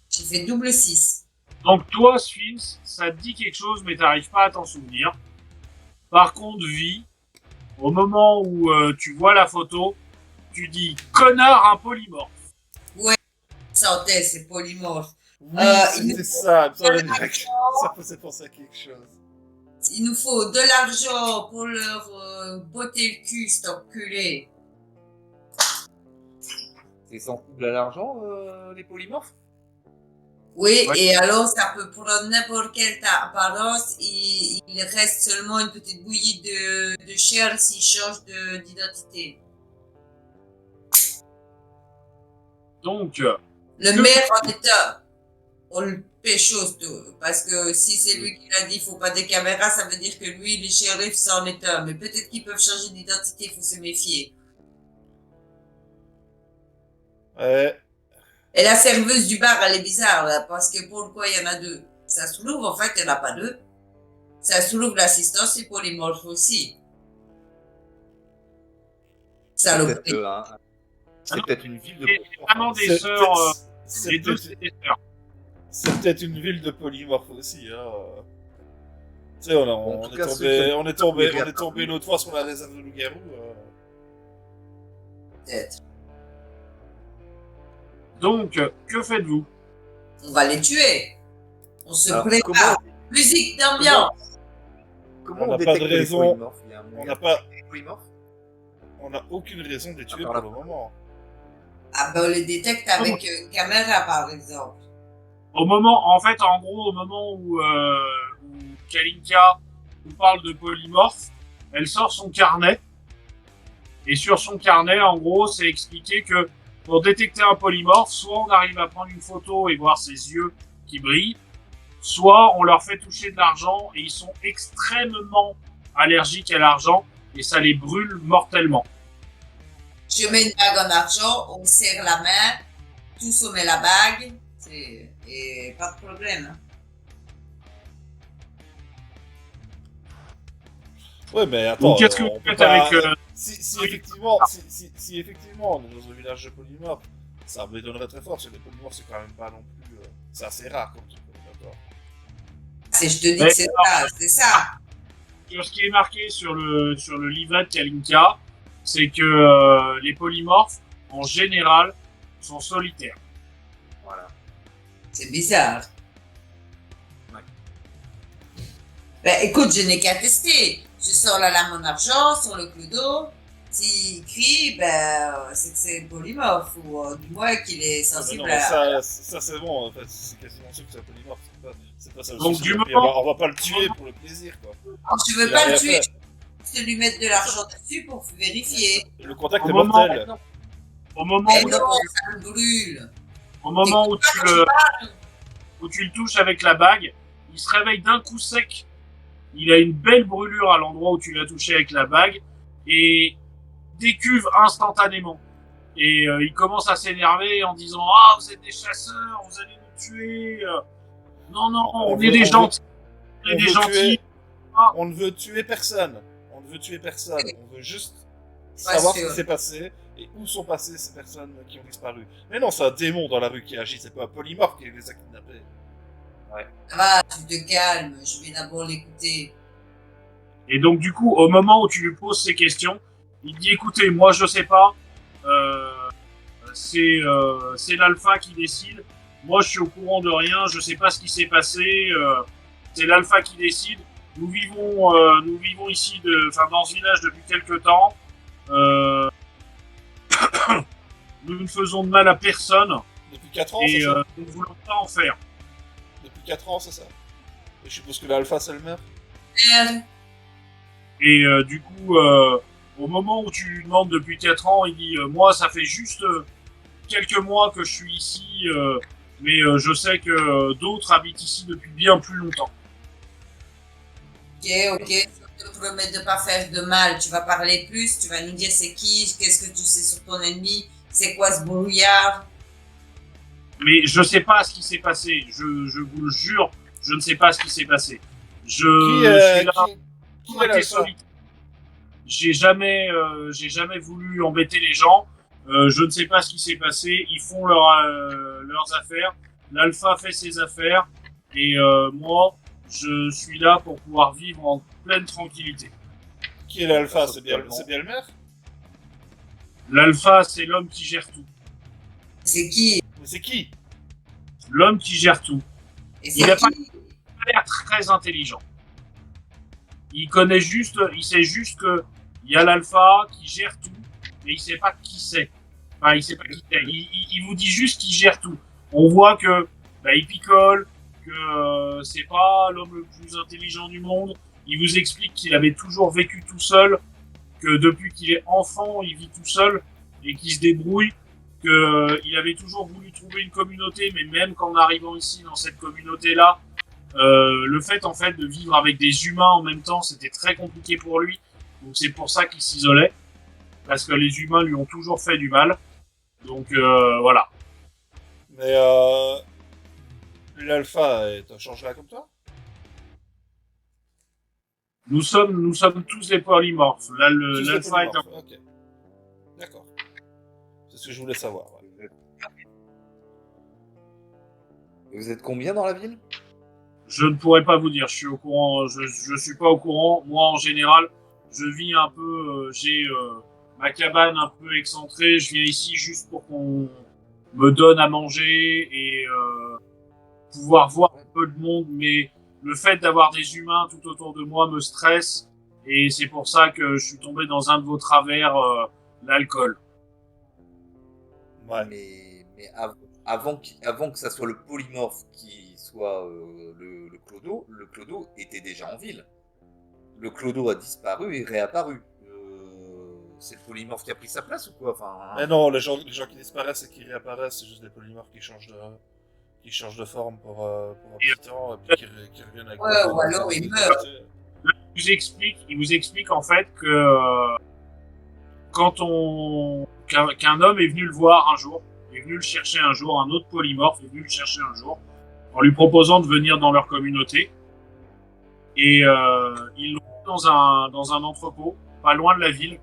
Speaker 4: J'ai fait double 6.
Speaker 2: Donc toi, Sphinx, ça te dit quelque chose, mais t'arrives pas à t'en souvenir. Par contre, Vi, au moment où tu vois la photo, tu dis « Connard, un polymorphe ».
Speaker 4: Santé, c'est polymorphe.
Speaker 1: Oui, c'était ça, il me semblait bien que ça faisait penser à quelque chose.
Speaker 4: Il nous faut de l'argent pour leur botter le cul, cet enculé.
Speaker 3: C'est sensible à l'argent, les polymorphes?
Speaker 4: Oui,
Speaker 2: Ouais.
Speaker 4: et alors ça peut prendre n'importe quelle apparence. Il reste seulement une petite bouillie de chair s'il change d'identité.
Speaker 2: Donc,
Speaker 4: Le maire en état, on le pécho, parce que si c'est lui qui l'a dit, il faut pas des caméras, ça veut dire que lui, les shérifs, c'est en état. Mais peut-être qu'ils peuvent changer d'identité, il faut se méfier.
Speaker 1: Ouais.
Speaker 4: Et la serveuse du bar, elle est bizarre, là, parce que pourquoi il y en a deux? Ça se trouve, en fait, il n'y en a pas deux. Ça se trouve, l'assistant, c'est polymorphe aussi.
Speaker 3: C'est peut-être une ville de
Speaker 2: c'est vraiment des sœurs, les deux, c'est des sœurs.
Speaker 1: C'est peut-être une ville de polymorphes aussi, hein. Tu sais, on est tombé l'autre fois sur la réserve de loup-garou.
Speaker 4: Peut-être.
Speaker 2: Donc, que faites-vous?
Speaker 4: On va les tuer. On se
Speaker 3: Alors,
Speaker 4: prépare. Musique d'ambiance.
Speaker 3: Comment
Speaker 1: On n'a pas
Speaker 3: détecte
Speaker 1: de
Speaker 3: les
Speaker 1: raison.
Speaker 3: polymorphes? Il y a un
Speaker 1: On
Speaker 3: moyen
Speaker 1: n'a pas,
Speaker 3: de les polymorphes?
Speaker 1: on n'a aucune raison de les tuer
Speaker 3: part
Speaker 1: pour
Speaker 3: la-
Speaker 1: le moment.
Speaker 4: Ah ben on les détecte avec une caméra par exemple.
Speaker 2: Au moment, en fait, en gros, au moment où Kalinka nous parle de polymorphe, elle sort son carnet. Et sur son carnet, en gros, c'est expliqué que pour détecter un polymorphe, soit on arrive à prendre une photo et voir ses yeux qui brillent, soit on leur fait toucher de l'argent et ils sont extrêmement allergiques à l'argent et ça les brûle mortellement.
Speaker 4: Je mets une bague en argent, on me serre la main, tous on met la bague, et pas de problème. Hein.
Speaker 1: Ouais, mais attends.
Speaker 2: Donc qu'est-ce que
Speaker 1: on
Speaker 2: vous
Speaker 1: peut
Speaker 2: faites
Speaker 1: pas-
Speaker 2: avec...
Speaker 1: Si effectivement, si effectivement on est dans un village de polymorphes, ça m'étonnerait très fort, parce que les polymorphes c'est quand même pas non plus. C'est assez rare comme truc, d'accord.
Speaker 4: Je te dis
Speaker 2: Mais
Speaker 4: que c'est ça.
Speaker 2: Sur ce qui est marqué sur le livret de Kalinka, c'est que les polymorphes, en général, sont solitaires.
Speaker 3: Voilà.
Speaker 4: C'est bizarre.
Speaker 3: Ouais.
Speaker 4: Ben écoute, je n'ai qu'à tester. Je sors la lame en argent sur le clodo. S'il crie, ben c'est que c'est polymorphe, ou du moins qu'il est sensible
Speaker 1: Non, mais
Speaker 4: à...
Speaker 1: ça c'est bon, en fait, c'est quasiment sûr que c'est un polymorphe. C'est pas ça le
Speaker 2: Donc,
Speaker 1: souci.
Speaker 2: du
Speaker 1: Et
Speaker 2: moment-
Speaker 1: on va pas le tuer pour le plaisir, quoi.
Speaker 4: Tu veux
Speaker 1: Il a
Speaker 4: pas
Speaker 1: rien
Speaker 4: le tuer,
Speaker 1: fait.
Speaker 4: je vais lui mettre de l'argent dessus pour vérifier.
Speaker 1: Le contact
Speaker 2: Au
Speaker 1: est
Speaker 2: moment-
Speaker 1: mortel.
Speaker 2: Au moment,
Speaker 4: Mais non, ça me brûle.
Speaker 2: au moment où tu le touches avec la bague, il se réveille d'un coup sec. Il a une belle brûlure à l'endroit où tu l'as touché avec la bague et décuve instantanément. Et il commence à s'énerver en disant « Ah, vous êtes des chasseurs, vous allez nous tuer. Non, non, on est des gentils. On est des gentils. »
Speaker 1: On ne veut tuer personne. On ne veut tuer personne. On veut juste
Speaker 4: Pas
Speaker 1: savoir ce
Speaker 4: sûr.
Speaker 1: qui s'est passé et où sont passées ces personnes qui ont disparu. Mais non, c'est un démon dans la rue qui agit, c'est pas un polymorphe qui les a kidnappés.
Speaker 4: Ça va, tu te calmes, je vais d'abord l'écouter.
Speaker 2: Et donc, du coup, au moment où tu lui poses ces questions, il dit « Écoutez, moi, je sais pas. C'est l'alpha qui décide. Moi, je suis au courant de rien. Je sais pas ce qui s'est passé. C'est l'alpha qui décide. Nous vivons ici, dans ce village depuis quelque temps. Nous ne faisons de mal à personne
Speaker 1: Depuis 4 ans,
Speaker 2: et
Speaker 1: c'est ça
Speaker 2: nous ne voulons pas en faire.
Speaker 1: Depuis 4 ans, c'est ça. Et je suppose que l'alpha, c'est le maire.
Speaker 4: Merde.
Speaker 2: Et du coup, au moment où tu lui demandes depuis 4 ans, il dit moi, ça fait juste quelques mois que je suis ici, mais je sais que d'autres habitent ici depuis bien plus longtemps.
Speaker 4: Ok, je te promets de pas faire de mal. Tu vas parler plus, tu vas nous dire c'est qui, qu'est-ce que tu sais sur ton ennemi, c'est quoi ce brouillard.
Speaker 2: Mais je sais pas ce qui s'est passé. Je vous le jure, je ne sais pas ce qui s'est passé. Je suis là.
Speaker 1: Qui est l'alpha?
Speaker 2: J'ai jamais voulu embêter les gens. Je ne sais pas ce qui s'est passé. Ils font leurs affaires. L'alpha fait ses affaires. Et moi, je suis là pour pouvoir vivre en pleine tranquillité.
Speaker 1: Qui est l'alpha? C'est bien le maire?
Speaker 2: L'alpha, c'est l'homme qui gère tout.
Speaker 4: C'est qui?
Speaker 1: Mais c'est qui?
Speaker 2: L'homme qui gère tout.
Speaker 4: Et
Speaker 2: Il a
Speaker 4: c'est qui?
Speaker 2: Il a l'air très intelligent. Il sait juste que il y a l'alpha qui gère tout, mais il sait pas qui c'est. Enfin, il sait pas qui c'est. Il vous dit juste qu'il gère tout. On voit que il picole, que c'est pas l'homme le plus intelligent du monde. Il vous explique qu'il avait toujours vécu tout seul, que depuis qu'il est enfant, il vit tout seul et qu'il se débrouille, que il avait toujours voulu trouver une communauté, mais même qu'en arrivant ici dans cette communauté-là, le fait en fait de vivre avec des humains en même temps, c'était très compliqué pour lui. Donc c'est pour ça qu'il s'isolait, parce que les humains lui ont toujours fait du mal. Donc voilà.
Speaker 1: Mais l'alpha est un change là comme toi?
Speaker 2: Nous sommes tous des polymorphes. Là,
Speaker 1: Tous des
Speaker 2: l'alpha est un...
Speaker 1: polymorphes, ok. D'accord. C'est ce que je voulais savoir. Ouais.
Speaker 3: Et vous êtes combien dans la ville?
Speaker 2: Je ne pourrais pas vous dire, je suis au courant, je suis pas au courant. Moi, en général, je vis un peu, j'ai ma cabane un peu excentrée. Je viens ici juste pour qu'on me donne à manger et pouvoir voir un peu de monde. Mais le fait d'avoir des humains tout autour de moi me stresse et c'est pour ça que je suis tombé dans un de vos travers, l'alcool.
Speaker 1: Ouais.
Speaker 3: Mais avant que ça soit le polymorphe qui soit le Clodo était déjà en ville. Le Clodo a disparu et réapparu. C'est le polymorphe qui a pris sa place ou quoi? Enfin,
Speaker 1: Mais non, les gens qui disparaissent et qui réapparaissent, c'est juste des polymorphes qui changent de forme pour un petit temps et puis qui reviennent avec
Speaker 4: Ouais, ou alors ils meurent.
Speaker 2: Il vous explique en fait que qu'un homme est venu le voir un jour, est venu le chercher un jour, un autre polymorphe est venu le chercher un jour, en lui proposant de venir dans leur communauté. Et ils l'ont mis dans un entrepôt, pas loin de la ville.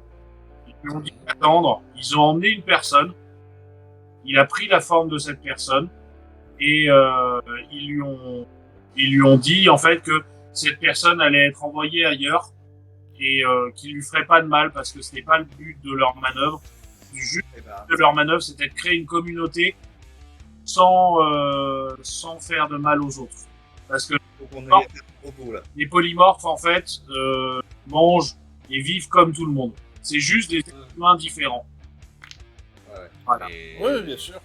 Speaker 2: Ils lui ont dit d'attendre. Ils ont emmené une personne. Il a pris la forme de cette personne et ils lui ont dit en fait que cette personne allait être envoyée ailleurs et qu'il lui ferait pas de mal parce que c'était pas le but de leur manœuvre. Juste de leur manœuvre, c'était de créer une communauté sans faire de mal aux autres. Parce que les polymorphes en fait mangent et vivent comme tout le monde. C'est juste des humains différents.
Speaker 3: Ouais.
Speaker 2: Voilà.
Speaker 1: Oui, bien sûr.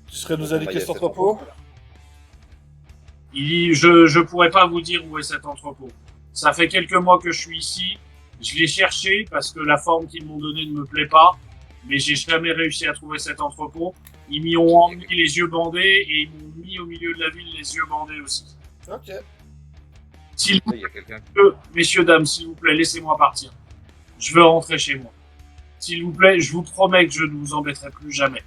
Speaker 1: Tu serais nous indiquer cet entrepôt?
Speaker 2: Il dit, je pourrais pas vous dire où est cet entrepôt. Ça fait quelques mois que je suis ici. Je l'ai cherché parce que la forme qu'ils m'ont donnée ne me plaît pas. Mais j'ai jamais réussi à trouver cet entrepôt. Ils m'y ont emmené les yeux bandés et ils m'ont mis au milieu de la ville les yeux bandés aussi.
Speaker 1: Ok.
Speaker 2: S'il vous
Speaker 3: Il y a quelqu'un qui...
Speaker 2: plaît, messieurs, dames, s'il vous plaît, laissez-moi partir. Je veux rentrer chez moi. S'il vous plaît, je vous promets que je ne vous embêterai plus jamais.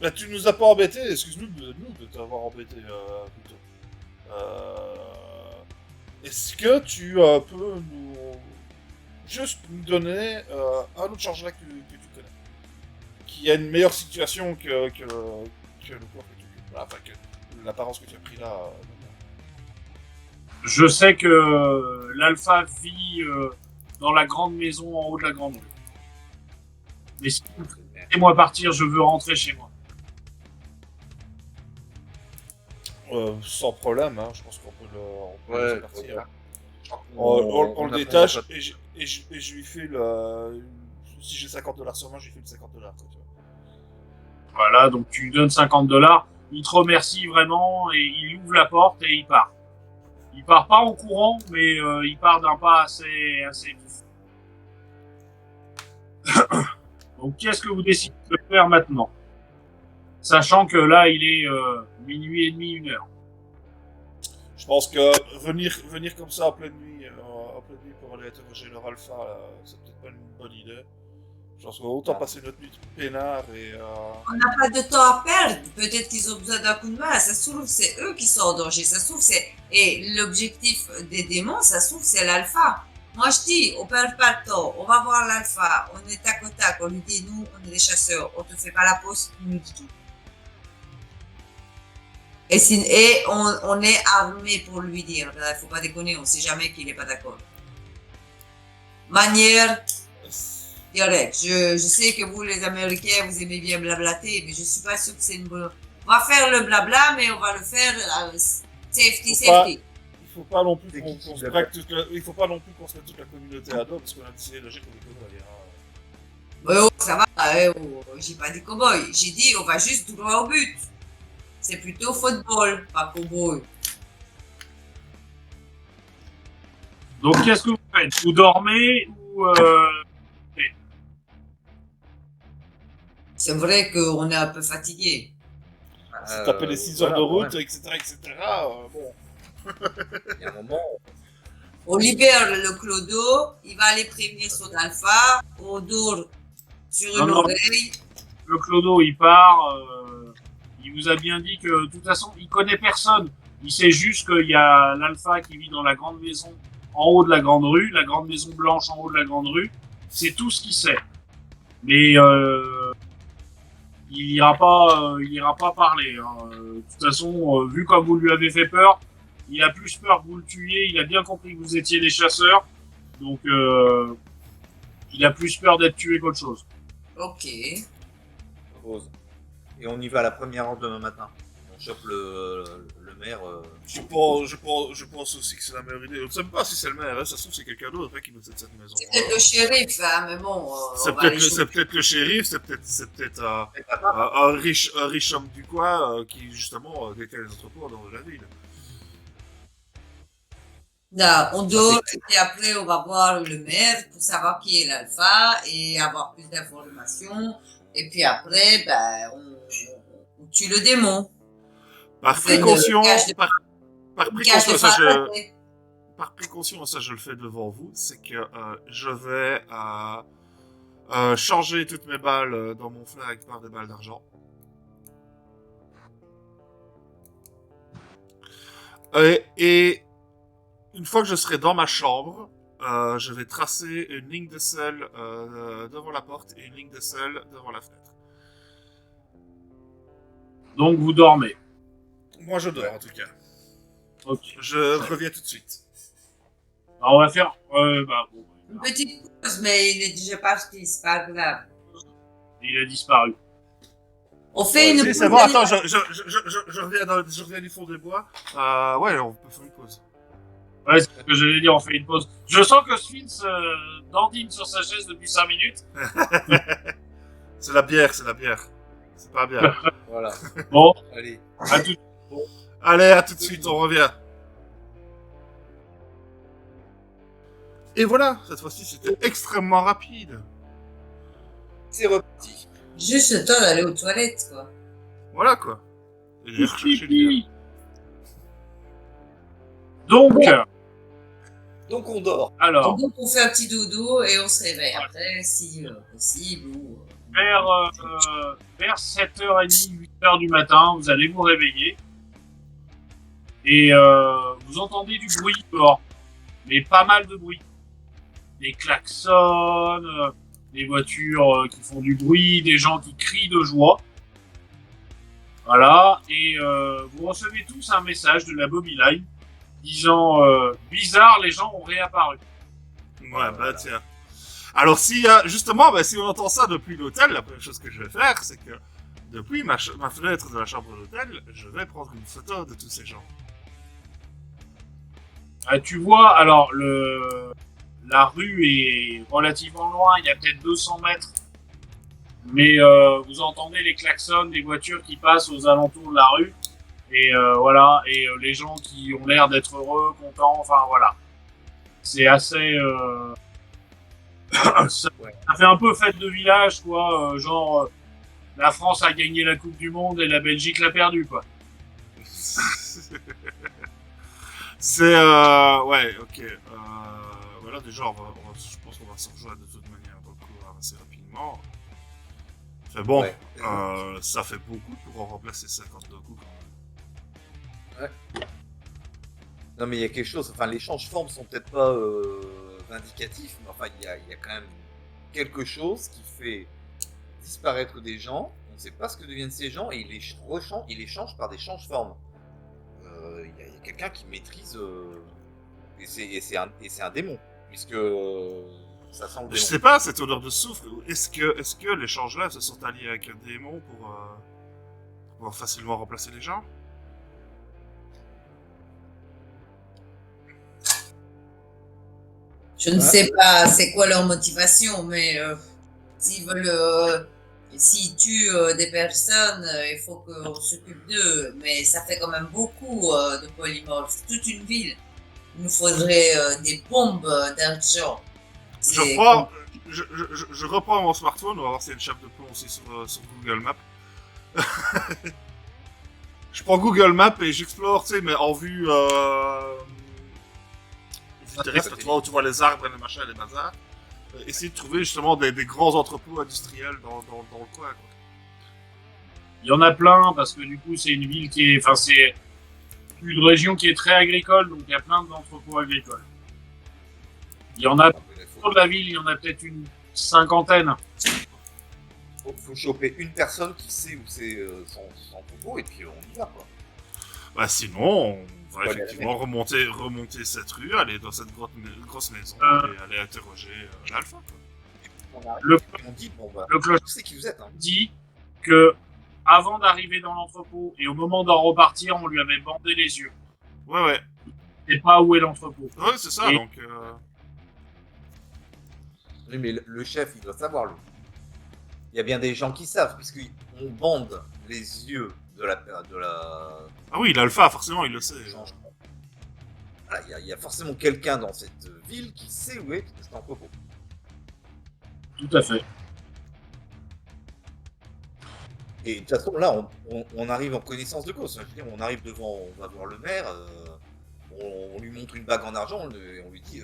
Speaker 1: Bah, tu nous as pas embêtés, excuse-nous de t'avoir embêté, plutôt. Est-ce que tu peux juste nous donner un autre chargeur que tu connais, qui a une meilleure situation que le corps que tu occupes, enfin que l'apparence que tu as pris là.
Speaker 2: Je sais que l'Alpha vit dans la grande maison en haut de la grande rue. Mais si vous laissez-moi partir, je veux rentrer chez moi.
Speaker 1: Sans problème, hein, je pense qu'on peut le laisser partir. On le détache et je lui fais le... Si j'ai $50 sur moi, je lui fais le $50. Quoi, tu vois.
Speaker 2: Voilà, donc tu lui donnes $50. Il te remercie vraiment et il ouvre la porte et il part. Il part pas en courant, mais il part d'un pas assez vif. Donc qu'est-ce que vous décidez de faire maintenant? Sachant que là, il est minuit et demi, 1h.
Speaker 1: Je pense que venir comme ça en pleine nuit pour aller interroger leur alpha, c'est peut-être pas une bonne idée. Je pense qu'on va autant passer notre nuit peinard et...
Speaker 4: On n'a pas de temps à perdre. Peut-être qu'ils ont besoin d'un coup de main. Ça se trouve, c'est eux qui sont en danger. Ça se trouve, c'est... Et l'objectif des démons, ça se trouve, c'est l'alpha. Moi, je dis, on perd pas le temps. On va voir l'alpha. On est tac au tac. On lui dit, nous, on est des chasseurs. On te fait pas la pause, tu nous dis tout. Et on est armé pour lui dire. Il faut pas déconner. On sait jamais qu'il est pas d'accord. Manière... Direct. Je sais que vous, les Américains, vous aimez bien blablater, mais je suis pas sûre que c'est une bonne... On va faire le blabla, mais on va le faire safety.
Speaker 1: Il faut pas non plus qu'on se braque il faut pas non plus qu'on se mette toute la communauté à dos, parce qu'on a décidé de gérer les cow-boys.
Speaker 4: Oh, ça va, j'ai pas dit cow-boy. J'ai dit, on va juste droit au but. C'est plutôt football, pas cow-boy.
Speaker 2: Donc qu'est-ce que vous faites? Vous dormez ou...
Speaker 4: C'est vrai qu'on est un peu fatigué.
Speaker 1: C'est taper les 6 heures de route, ouais. etc. Bon.
Speaker 3: Il y a un moment...
Speaker 4: On libère le clodo, il va aller prévenir son alpha, on dort sur une oreille.
Speaker 2: Le clodo, il part, il vous a bien dit que de toute façon, il connaît personne. Il sait juste qu'il y a l'alpha qui vit dans la grande maison en haut de la grande rue, la grande maison blanche en haut de la grande rue. C'est tout ce qu'il sait. Mais il ira pas parler. Hein. De toute façon, vu comme vous lui avez fait peur, il a plus peur que vous le tuiez. Il a bien compris que vous étiez des chasseurs, donc il a plus peur d'être tué qu'autre chose.
Speaker 4: Ok.
Speaker 3: Rose. Et on y va à la première heure demain matin. On chope le maire.
Speaker 1: Je pense aussi que c'est la meilleure idée. On ne sait pas si c'est le maire, hein. Ça se trouve c'est quelqu'un d'autre qui possède cette maison.
Speaker 4: C'est peut-être le shérif, hein, mais bon.
Speaker 1: C'est peut-être le shérif, c'est peut-être un riche homme du coin qui justement détient les entrepôts dans la ville.
Speaker 4: Non, on dort et après on va voir le maire pour savoir qui est l'alpha et avoir plus d'informations. Et puis après, ben, on tue le démon.
Speaker 1: Par précaution, par
Speaker 4: Par
Speaker 1: précaution, ça je le fais devant vous, c'est que je vais changer toutes mes balles dans mon flingue par des balles d'argent. Et une fois que je serai dans ma chambre, je vais tracer une ligne de sel devant la porte et une ligne de sel devant la fenêtre.
Speaker 2: Donc vous dormez.
Speaker 1: Moi je dors en tout cas.
Speaker 2: Ok.
Speaker 1: Je reviens tout de suite.
Speaker 2: Alors, on va faire.
Speaker 4: Une petite pause, mais il est déjà parti, c'est pas grave.
Speaker 2: Il a disparu.
Speaker 4: On fait une pause.
Speaker 1: C'est bon, attends, je reviens du fond des bois. Ouais, on peut faire une pause.
Speaker 2: Ouais, c'est ce que j'allais dire, on fait une pause. Je sens que Sphinx dandine sur sa chaise depuis 5 minutes.
Speaker 1: C'est la bière. C'est pas bien.
Speaker 3: Voilà.
Speaker 2: Bon,
Speaker 3: Allez.
Speaker 2: à tout.
Speaker 1: Allez, à tout de suite, on revient. Et voilà, cette fois-ci, c'était extrêmement rapide.
Speaker 3: C'est reparti.
Speaker 4: Juste le temps d'aller aux toilettes, quoi.
Speaker 1: Voilà, quoi. Et j'ai recherché le lien.
Speaker 2: Donc,
Speaker 3: on dort.
Speaker 2: alors,
Speaker 4: Donc on fait un petit dodo et on se réveille après, si possible. Ou...
Speaker 2: vers 7h30, 8h du matin, vous allez vous réveiller. Et vous entendez du bruit dehors. Mais pas mal de bruit. Des klaxons, des voitures qui font du bruit, des gens qui crient de joie. Voilà. Et vous recevez tous un message de la Bobby Line disant bizarre, les gens ont réapparu.
Speaker 1: Ouais, bah tiens. Alors si justement, si on entend ça depuis l'hôtel, la première chose que je vais faire, c'est que depuis ma fenêtre de la chambre d'hôtel, je vais prendre une photo de tous ces gens.
Speaker 2: Tu vois, alors la rue est relativement loin, il y a peut-être 200 mètres, mais vous entendez les klaxons des voitures qui passent aux alentours de la rue, et voilà, et les gens qui ont l'air d'être heureux, contents, enfin voilà. C'est assez... ça fait un peu fête de village, quoi, genre la France a gagné la Coupe du Monde et la Belgique l'a perdue, quoi.
Speaker 1: C'est ouais, ok. Voilà, déjà, je pense qu'on va se rejoindre de toute manière dans le couloir assez rapidement. Enfin bon,
Speaker 3: Ouais.
Speaker 1: ça fait beaucoup pour en remplacer 52 coups.
Speaker 3: Ouais. Non mais il y a quelque chose, enfin les change-formes sont peut-être pas vindicatifs, mais enfin il y a quand même quelque chose qui fait disparaître des gens, on ne sait pas ce que deviennent ces gens et il les change par des change-formes. Il y a quelqu'un qui maîtrise et c'est un démon, puisque ça sent le démon.
Speaker 1: Je sais pas, cette odeur de soufre, est-ce que les changelèvres se sont alliés avec un démon pour pouvoir facilement remplacer les gens?
Speaker 4: Je ne sais pas c'est quoi leur motivation, mais s'ils veulent, s'ils tuent des personnes, il faut qu'on s'occupe d'eux. Mais ça fait quand même beaucoup de polymorphes, toute une ville. Il nous faudrait des bombes d'argent.
Speaker 1: Je reprends mon smartphone, on va voir s'il y a une chape de plomb aussi sur Google Maps. Je prends Google Maps et j'explore, tu sais, mais en vue terrestre, tu vois les arbres et les machins, les bazars. Essayer de trouver justement des grands entrepôts industriels dans le coin, quoi.
Speaker 2: Il y en a plein, parce que du coup, c'est une ville qui est... Enfin, c'est une région qui est très agricole, donc il y a plein d'entrepôts agricoles. Il y en a... Autour de la ville, il y en a peut-être une 50aine.
Speaker 3: faut choper une personne qui sait où c'est son propos, et puis on y va, quoi.
Speaker 1: Bah sinon, on va
Speaker 3: Ouais,
Speaker 1: effectivement remonter cette rue, aller dans cette grosse maison et aller interroger l'alpha, quoi.
Speaker 3: On dit, bon, bah,
Speaker 2: Le clocher
Speaker 3: je sais qui vous êtes, hein.
Speaker 2: dit que avant d'arriver dans l'entrepôt et au moment d'en repartir, on lui avait bandé les yeux.
Speaker 1: Ouais.
Speaker 2: Et pas où est l'entrepôt.
Speaker 1: Ouais, c'est ça,
Speaker 2: Et-
Speaker 1: donc...
Speaker 3: Oui, mais le chef, il doit savoir, lui. Il y a bien des gens qui savent, puisqu'on bande les yeux de la...
Speaker 1: Ah oui, l'alpha, forcément, il le sait.
Speaker 3: changement. Voilà, il y a forcément quelqu'un dans cette ville qui sait où est cet entrepôt.
Speaker 2: Tout à fait.
Speaker 3: Et de toute façon, là, on arrive en connaissance de cause. Je veux dire, on arrive devant, on va voir le maire, on lui montre une bague en argent, on lui dit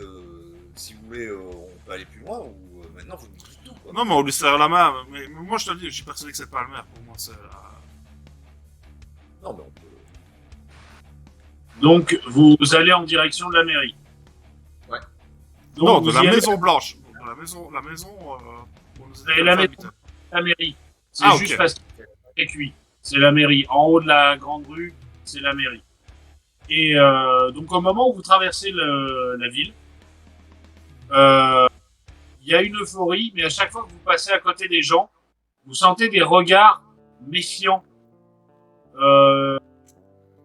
Speaker 3: si vous voulez, on peut aller plus loin, ou maintenant vous nous dites tout, quoi.
Speaker 1: Non, mais on lui serre la main. Mais moi, je te le dis, je suis persuadé que c'est pas le maire. Pour moi, c'est...
Speaker 3: Non, mais on peut.
Speaker 2: Donc, vous allez en direction de la mairie.
Speaker 3: Ouais.
Speaker 2: Donc,
Speaker 1: non, de
Speaker 2: vous
Speaker 1: la
Speaker 2: y allez-
Speaker 1: Maison Blanche. De la maison où nous
Speaker 2: Et
Speaker 1: étions
Speaker 2: la maison,
Speaker 1: habitants.
Speaker 2: la mairie. C'est
Speaker 1: Ah,
Speaker 2: juste
Speaker 1: ok.
Speaker 2: parce que c'est cuit. C'est la mairie. En haut de la grande rue, c'est la mairie. Et donc, au moment où vous traversez la ville, il y a une euphorie, mais à chaque fois que vous passez à côté des gens, vous sentez des regards méfiants,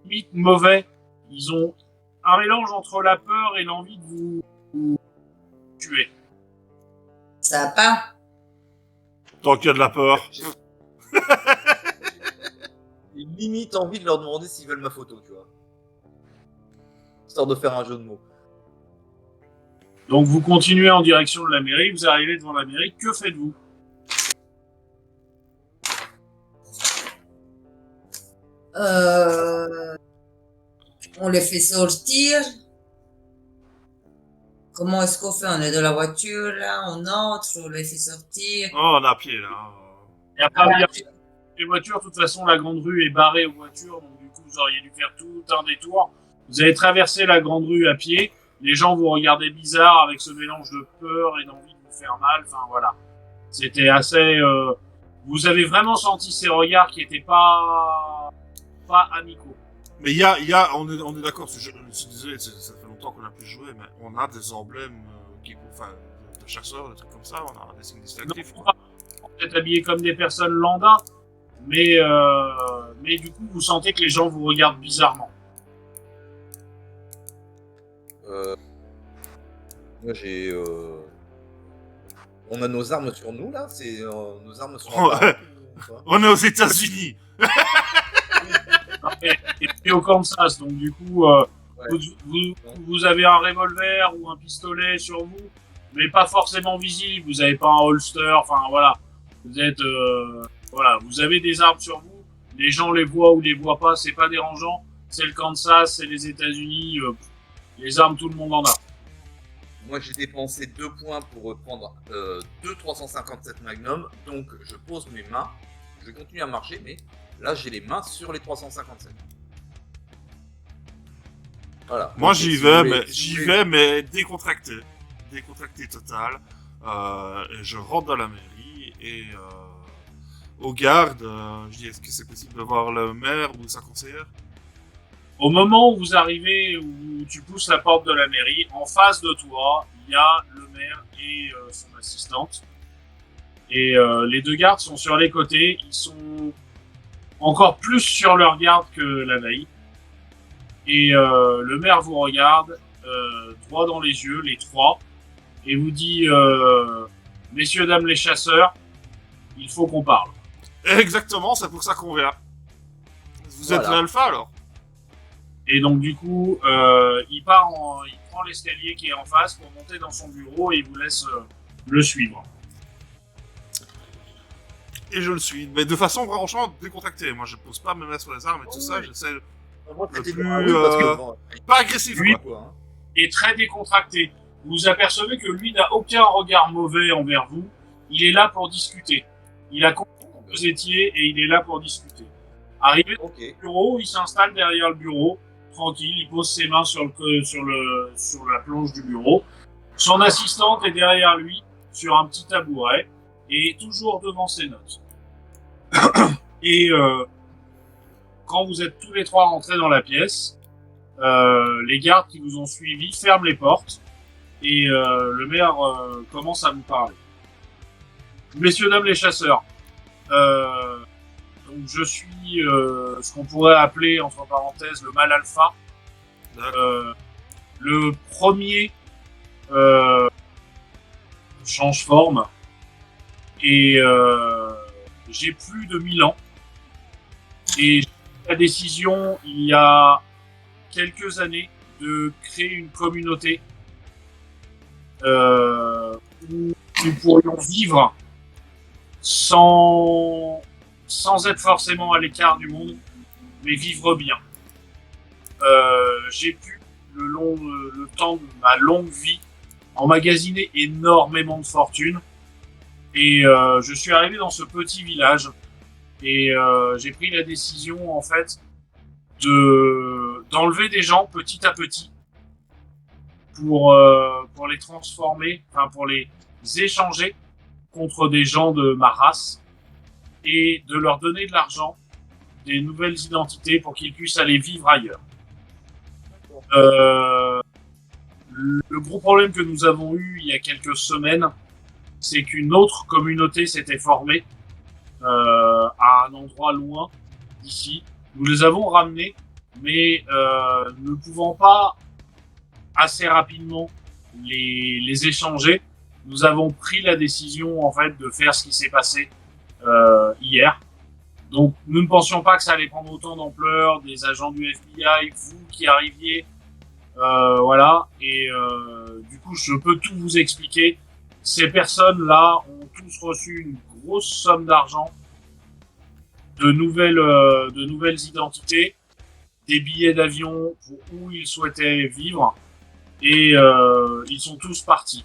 Speaker 2: limite mauvais. Ils ont un mélange entre la peur et l'envie de vous tuer.
Speaker 4: Ça va pas.
Speaker 1: Tant qu'il y a de la peur.
Speaker 3: J'ai limite envie de leur demander s'ils veulent ma photo, tu vois. Histoire de faire un jeu de mots.
Speaker 2: Donc vous continuez en direction de la mairie, vous arrivez devant la mairie, que faites-vous?
Speaker 4: On les fait sortir. Comment est-ce qu'on fait? On est dans la voiture, là, on entre, on les fait sortir.
Speaker 1: Oh, on est à pied, là.
Speaker 2: Et après, il y a les voitures, de toute façon la grande rue est barrée aux voitures, donc du coup vous auriez dû faire tout un détour. Vous avez traversé la grande rue à pied, les gens vous regardaient bizarre avec ce mélange de peur et d'envie de vous faire mal, enfin voilà. C'était assez... vous avez vraiment senti ces regards qui étaient pas amicaux.
Speaker 1: Mais on est d'accord, je suis désolé, ça fait longtemps qu'on a plus joué, mais on a des emblèmes de chasseurs, des trucs comme ça, on a des signes distinctifs.
Speaker 2: Non, vous êtes habillés comme des personnes lambda, mais du coup vous sentez que les gens vous regardent bizarrement.
Speaker 3: Moi j'ai. On a nos armes sur nous là, c'est nos armes sont.
Speaker 1: Ouais. On est aux États-Unis.
Speaker 2: Et au Kansas, donc du coup, vous avez un revolver ou un pistolet sur vous, mais pas forcément visible. Vous avez pas un holster, enfin voilà. Vous êtes, voilà, vous avez des armes sur vous. Les gens les voient ou les voient pas, c'est pas dérangeant. C'est le Kansas, c'est les États-Unis. Les armes, tout le monde en a.
Speaker 3: Moi j'ai dépensé 2 points pour prendre 2 357 Magnum, donc je pose mes mains. Je continue à marcher, mais là j'ai les mains sur les 357. Voilà.
Speaker 1: Moi
Speaker 3: Donc,
Speaker 1: j'y
Speaker 3: si
Speaker 1: vais,
Speaker 3: vous voulez-
Speaker 1: mais
Speaker 3: si
Speaker 1: j'y
Speaker 3: vous
Speaker 1: vais, mais décontracté. Décontracté total. Et je rentre dans la mairie et aux gardes, je dis est-ce que c'est possible de voir le maire ou sa conseillère?
Speaker 2: Au moment où vous arrivez, où tu pousses la porte de la mairie, en face de toi, il y a le maire et son assistante. Et les deux gardes sont sur les côtés. Ils sont encore plus sur leur garde que la veille. Et le maire vous regarde droit dans les yeux, les trois, et vous dit messieurs, dames les chasseurs, il faut qu'on parle.
Speaker 1: Exactement, c'est pour ça qu'on vient. Vous êtes
Speaker 3: Voilà.
Speaker 1: l'alpha alors?
Speaker 2: Et donc du coup, il prend l'escalier qui est en face pour monter dans son bureau et il vous laisse le suivre.
Speaker 1: Et je le suis, mais de façon franchement décontractée. Moi je pose pas mes mains sur les armes et tout ça, j'essaie
Speaker 3: Moi,
Speaker 1: le
Speaker 3: c'était
Speaker 1: plus,
Speaker 3: oui, parce que, bon,
Speaker 1: pas agressif
Speaker 2: Oui.
Speaker 1: quoi.
Speaker 3: hein.
Speaker 2: Et très décontracté. Vous apercevez que lui n'a aucun regard mauvais envers vous. Il est là pour discuter. Il a compris que vous étiez et il est là pour discuter. Arrivé
Speaker 3: Ok.
Speaker 2: au bureau, il s'installe derrière le bureau, tranquille, il pose ses mains sur la planche du bureau. Son assistante est derrière lui, sur un petit tabouret, et toujours devant ses notes. Et quand vous êtes tous les trois rentrés dans la pièce, les gardes qui vous ont suivis ferment les portes et le maire commence à vous parler. Messieurs, dames les chasseurs, donc je suis ce qu'on pourrait appeler, entre parenthèses, le mâle alpha. Le premier change forme et j'ai plus de 1000 ans et j'ai pris la décision il y a quelques années de créer une communauté où nous pourrions vivre sans être forcément à l'écart du monde, mais vivre bien. J'ai pu, le temps de ma longue vie, emmagasiner énormément de fortune. Et je suis arrivé dans ce petit village et j'ai pris la décision en fait d'enlever des gens petit à petit pour les transformer, enfin pour les échanger contre des gens de ma race et de leur donner de l'argent, des nouvelles identités pour qu'ils puissent aller vivre ailleurs. Le gros problème que nous avons eu il y a quelques semaines, c'est qu'une autre communauté s'était formée à un endroit loin d'ici. Nous les avons ramenés, mais ne pouvant pas assez rapidement les échanger, nous avons pris la décision en fait de faire ce qui s'est passé hier. Donc nous ne pensions pas que ça allait prendre autant d'ampleur, des agents du FBI, vous qui arriviez, voilà, et du coup je peux tout vous expliquer. Ces personnes-là ont tous reçu une grosse somme d'argent, de nouvelles identités, des billets d'avion pour où ils souhaitaient vivre, et ils sont tous partis,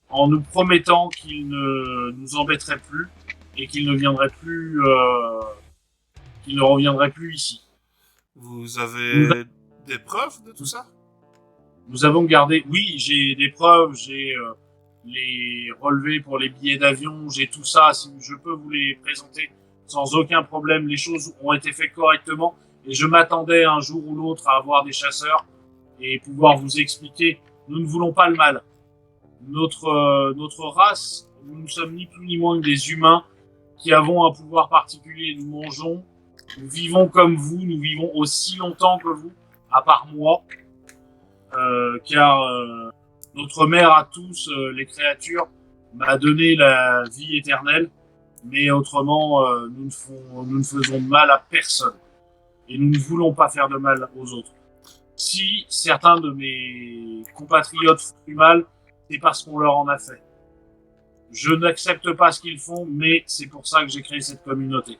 Speaker 2: en nous promettant qu'ils ne nous embêteraient plus et qu'ils ne viendraient plus, qu'ils ne reviendraient plus ici.
Speaker 1: Vous avez des preuves de tout ça?
Speaker 2: Nous avons gardé, oui, j'ai des preuves, j'ai les relevés pour les billets d'avion, j'ai tout ça, si je peux vous les présenter sans aucun problème. Les choses ont été faites correctement et je m'attendais un jour ou l'autre à avoir des chasseurs et pouvoir vous expliquer. Nous ne voulons pas le mal. Notre race, nous ne sommes ni plus ni moins que des humains qui avons un pouvoir particulier. Nous mangeons, nous vivons comme vous, nous vivons aussi longtemps que vous, à part moi, car notre mère à tous, les créatures, m'a donné la vie éternelle, mais autrement, nous ne faisons de mal à personne. Et nous ne voulons pas faire de mal aux autres. Si certains de mes compatriotes font du mal, c'est parce qu'on leur en a fait. Je n'accepte pas ce qu'ils font, mais c'est pour ça que j'ai créé cette communauté.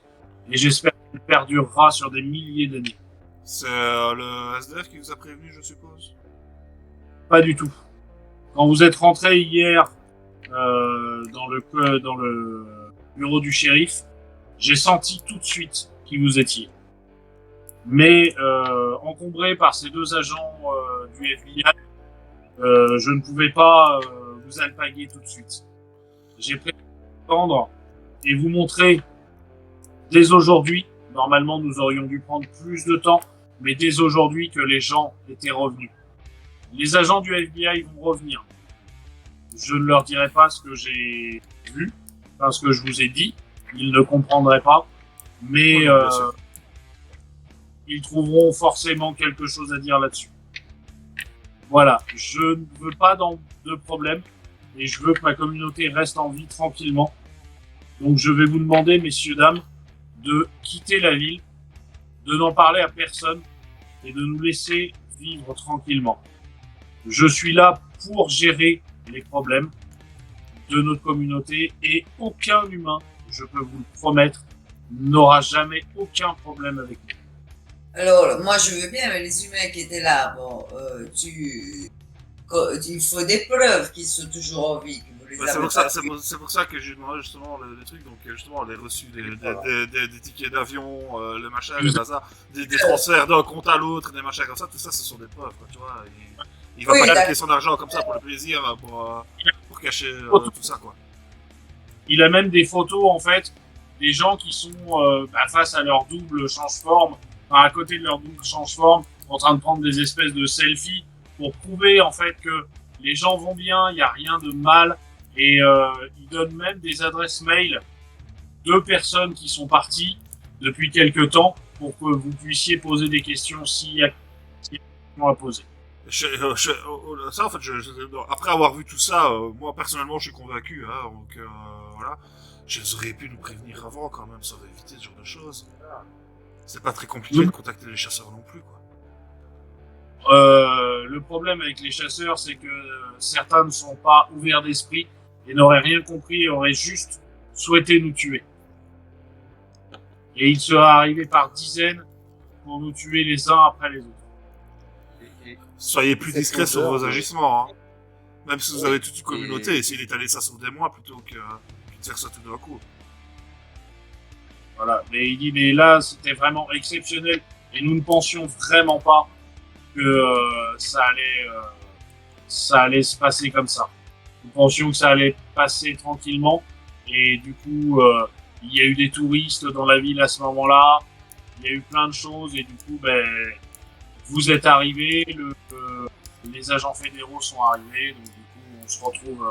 Speaker 2: Et j'espère qu'elle perdurera sur des milliers d'années.
Speaker 1: C'est le SDF qui vous a prévenu, je suppose?
Speaker 2: Pas du tout. Quand vous êtes rentré hier dans le bureau du shérif, j'ai senti tout de suite qui vous étiez. Mais encombré par ces deux agents du FBI, je ne pouvais pas vous alpaguer tout de suite. J'ai préféré attendre et vous montrer dès aujourd'hui. Normalement, nous aurions dû prendre plus de temps, mais dès aujourd'hui que les gens étaient revenus. Les agents du FBI vont revenir. Je ne leur dirai pas ce que j'ai vu, enfin ce que je vous ai dit. Ils ne comprendraient pas, mais ils trouveront forcément quelque chose à dire là-dessus. Voilà, je ne veux pas de problème et je veux que ma communauté reste en vie tranquillement. Donc je vais vous demander, messieurs, dames, de quitter la ville, de n'en parler à personne et de nous laisser vivre tranquillement. Je suis là pour gérer les problèmes de notre communauté et aucun humain, je peux vous le promettre, n'aura jamais aucun problème avec nous.
Speaker 4: Alors, moi je veux bien, mais les humains qui étaient là, bon, il faut des preuves qu'ils sont toujours en vie.
Speaker 1: C'est pour ça que j'ai demandé justement le truc, donc justement les reçus des tickets d'avion, le machin, les bazar, des transferts d'un compte à l'autre, des machins comme ça, tout ça ce sont des preuves, quoi, tu vois. Il va pas claquer son argent comme ça pour le plaisir, pour cacher tout ça, quoi.
Speaker 2: Il a même des photos en fait des gens qui sont face à leur double change-forme, enfin, à côté de leur double change-forme, en train de prendre des espèces de selfies pour prouver en fait que les gens vont bien, il n'y a rien de mal, et ils donnent même des adresses mail de personnes qui sont parties depuis quelque temps pour que vous puissiez poser des questions s'il y a des questions à poser.
Speaker 1: Ça, en fait, après avoir vu tout ça, moi personnellement, je suis convaincu. Hein, donc voilà, ils auraient pu nous prévenir avant quand même, ça aurait évité ce genre de choses. C'est pas très compliqué de contacter les chasseurs non plus, quoi.
Speaker 2: Le problème avec les chasseurs, c'est que certains ne sont pas ouverts d'esprit et n'auraient rien compris et auraient juste souhaité nous tuer. Et ils seraient arrivés par dizaines pour nous tuer les uns après les autres.
Speaker 1: Soyez plus discrets sur vos agissements, hein. Même si vous avez toute une communauté, essayez d'étaler ça sur des mois plutôt que de faire ça tout d'un coup.
Speaker 2: Voilà, mais il dit, mais là, c'était vraiment exceptionnel et nous ne pensions vraiment pas que ça allait se passer comme ça. Nous pensions que ça allait passer tranquillement et du coup, il y a eu des touristes dans la ville à ce moment-là, il y a eu plein de choses et du coup, vous êtes arrivés, les agents fédéraux sont arrivés, donc du coup,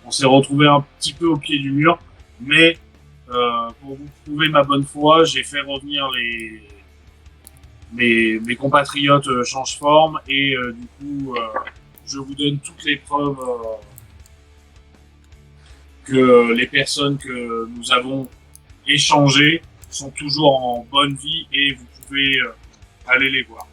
Speaker 2: on s'est retrouvé un petit peu au pied du mur, mais pour vous prouver ma bonne foi, j'ai fait revenir mes compatriotes change-forme et du coup, je vous donne toutes les preuves que les personnes que nous avons échangées sont toujours en bonne vie et vous pouvez aller les voir.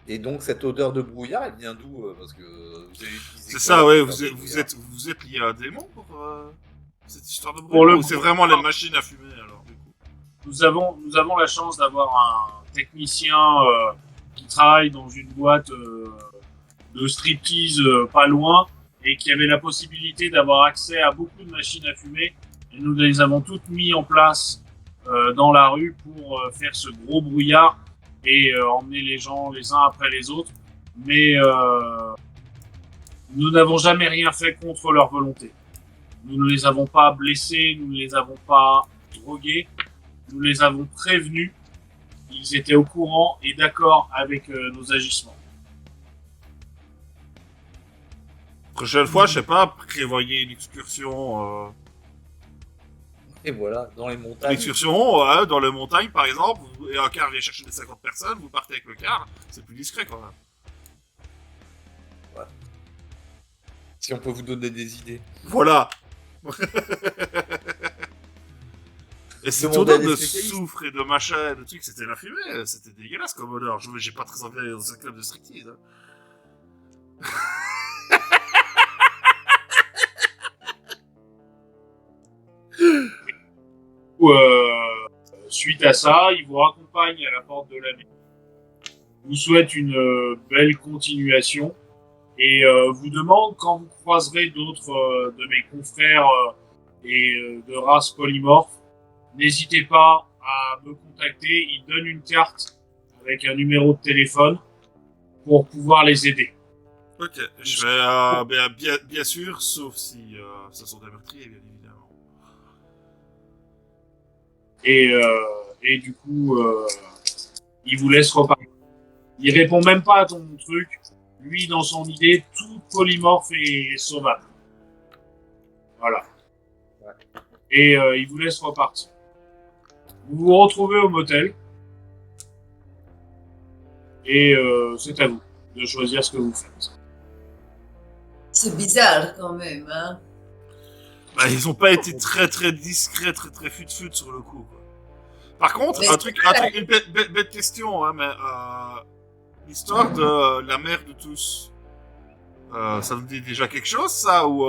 Speaker 3: Et donc cette odeur de brouillard, elle vient d'où? Parce que vous avez utilisé.
Speaker 1: C'est ça, ouais. Vous êtes lié à un démon pour cette histoire de brouillard. Ou c'est vraiment les machines à fumer alors du coup.
Speaker 2: Nous avons la chance d'avoir un technicien qui travaille dans une boîte de striptease pas loin et qui avait la possibilité d'avoir accès à beaucoup de machines à fumer. Et nous les avons toutes mis en place dans la rue pour faire ce gros brouillard et emmener les gens les uns après les autres. Mais nous n'avons jamais rien fait contre leur volonté. Nous ne les avons pas blessés, nous ne les avons pas drogués, nous les avons prévenus. Ils étaient au courant et d'accord avec nos agissements.
Speaker 1: Prochaine fois, je sais pas, prévoyez une excursion.
Speaker 3: Et voilà, dans les montagnes.
Speaker 1: Une excursion dans les montagnes par exemple, et un car vient chercher des 50 personnes, vous partez avec le car, c'est plus discret quand même.
Speaker 3: Ouais. Si on peut vous donner des idées.
Speaker 1: Voilà. Et cette odeur de soufre et de machin, de trucs, c'était la fumée, c'était dégueulasse comme odeur. J'ai pas très envie d'aller dans un club de striptease. Hein.
Speaker 2: Suite à ça, il vous raccompagne à la porte de la mairie, vous souhaite une belle continuation et vous demande quand vous croiserez d'autres de mes confrères et de race polymorphe, n'hésitez pas à me contacter. Il donne une carte avec un numéro de téléphone pour pouvoir les aider.
Speaker 1: Ok, je vais bien sûr, sauf si ce sont des meurtriers, bien évidemment.
Speaker 2: Et du coup, il vous laisse repartir. Il répond même pas à ton truc. Lui, dans son idée, tout polymorphe est sauvable. Voilà.
Speaker 3: Ouais.
Speaker 2: Et il vous laisse repartir. Vous vous retrouvez au motel. Et c'est à vous de choisir ce que vous faites.
Speaker 4: C'est bizarre quand même, hein.
Speaker 1: Bah, ils ont pas été très très discrets, très très fut-fut sur le coup, quoi. Par contre, une bête question, hein, mais l'histoire de la mère de tous, ça vous dit déjà quelque chose, ça, ou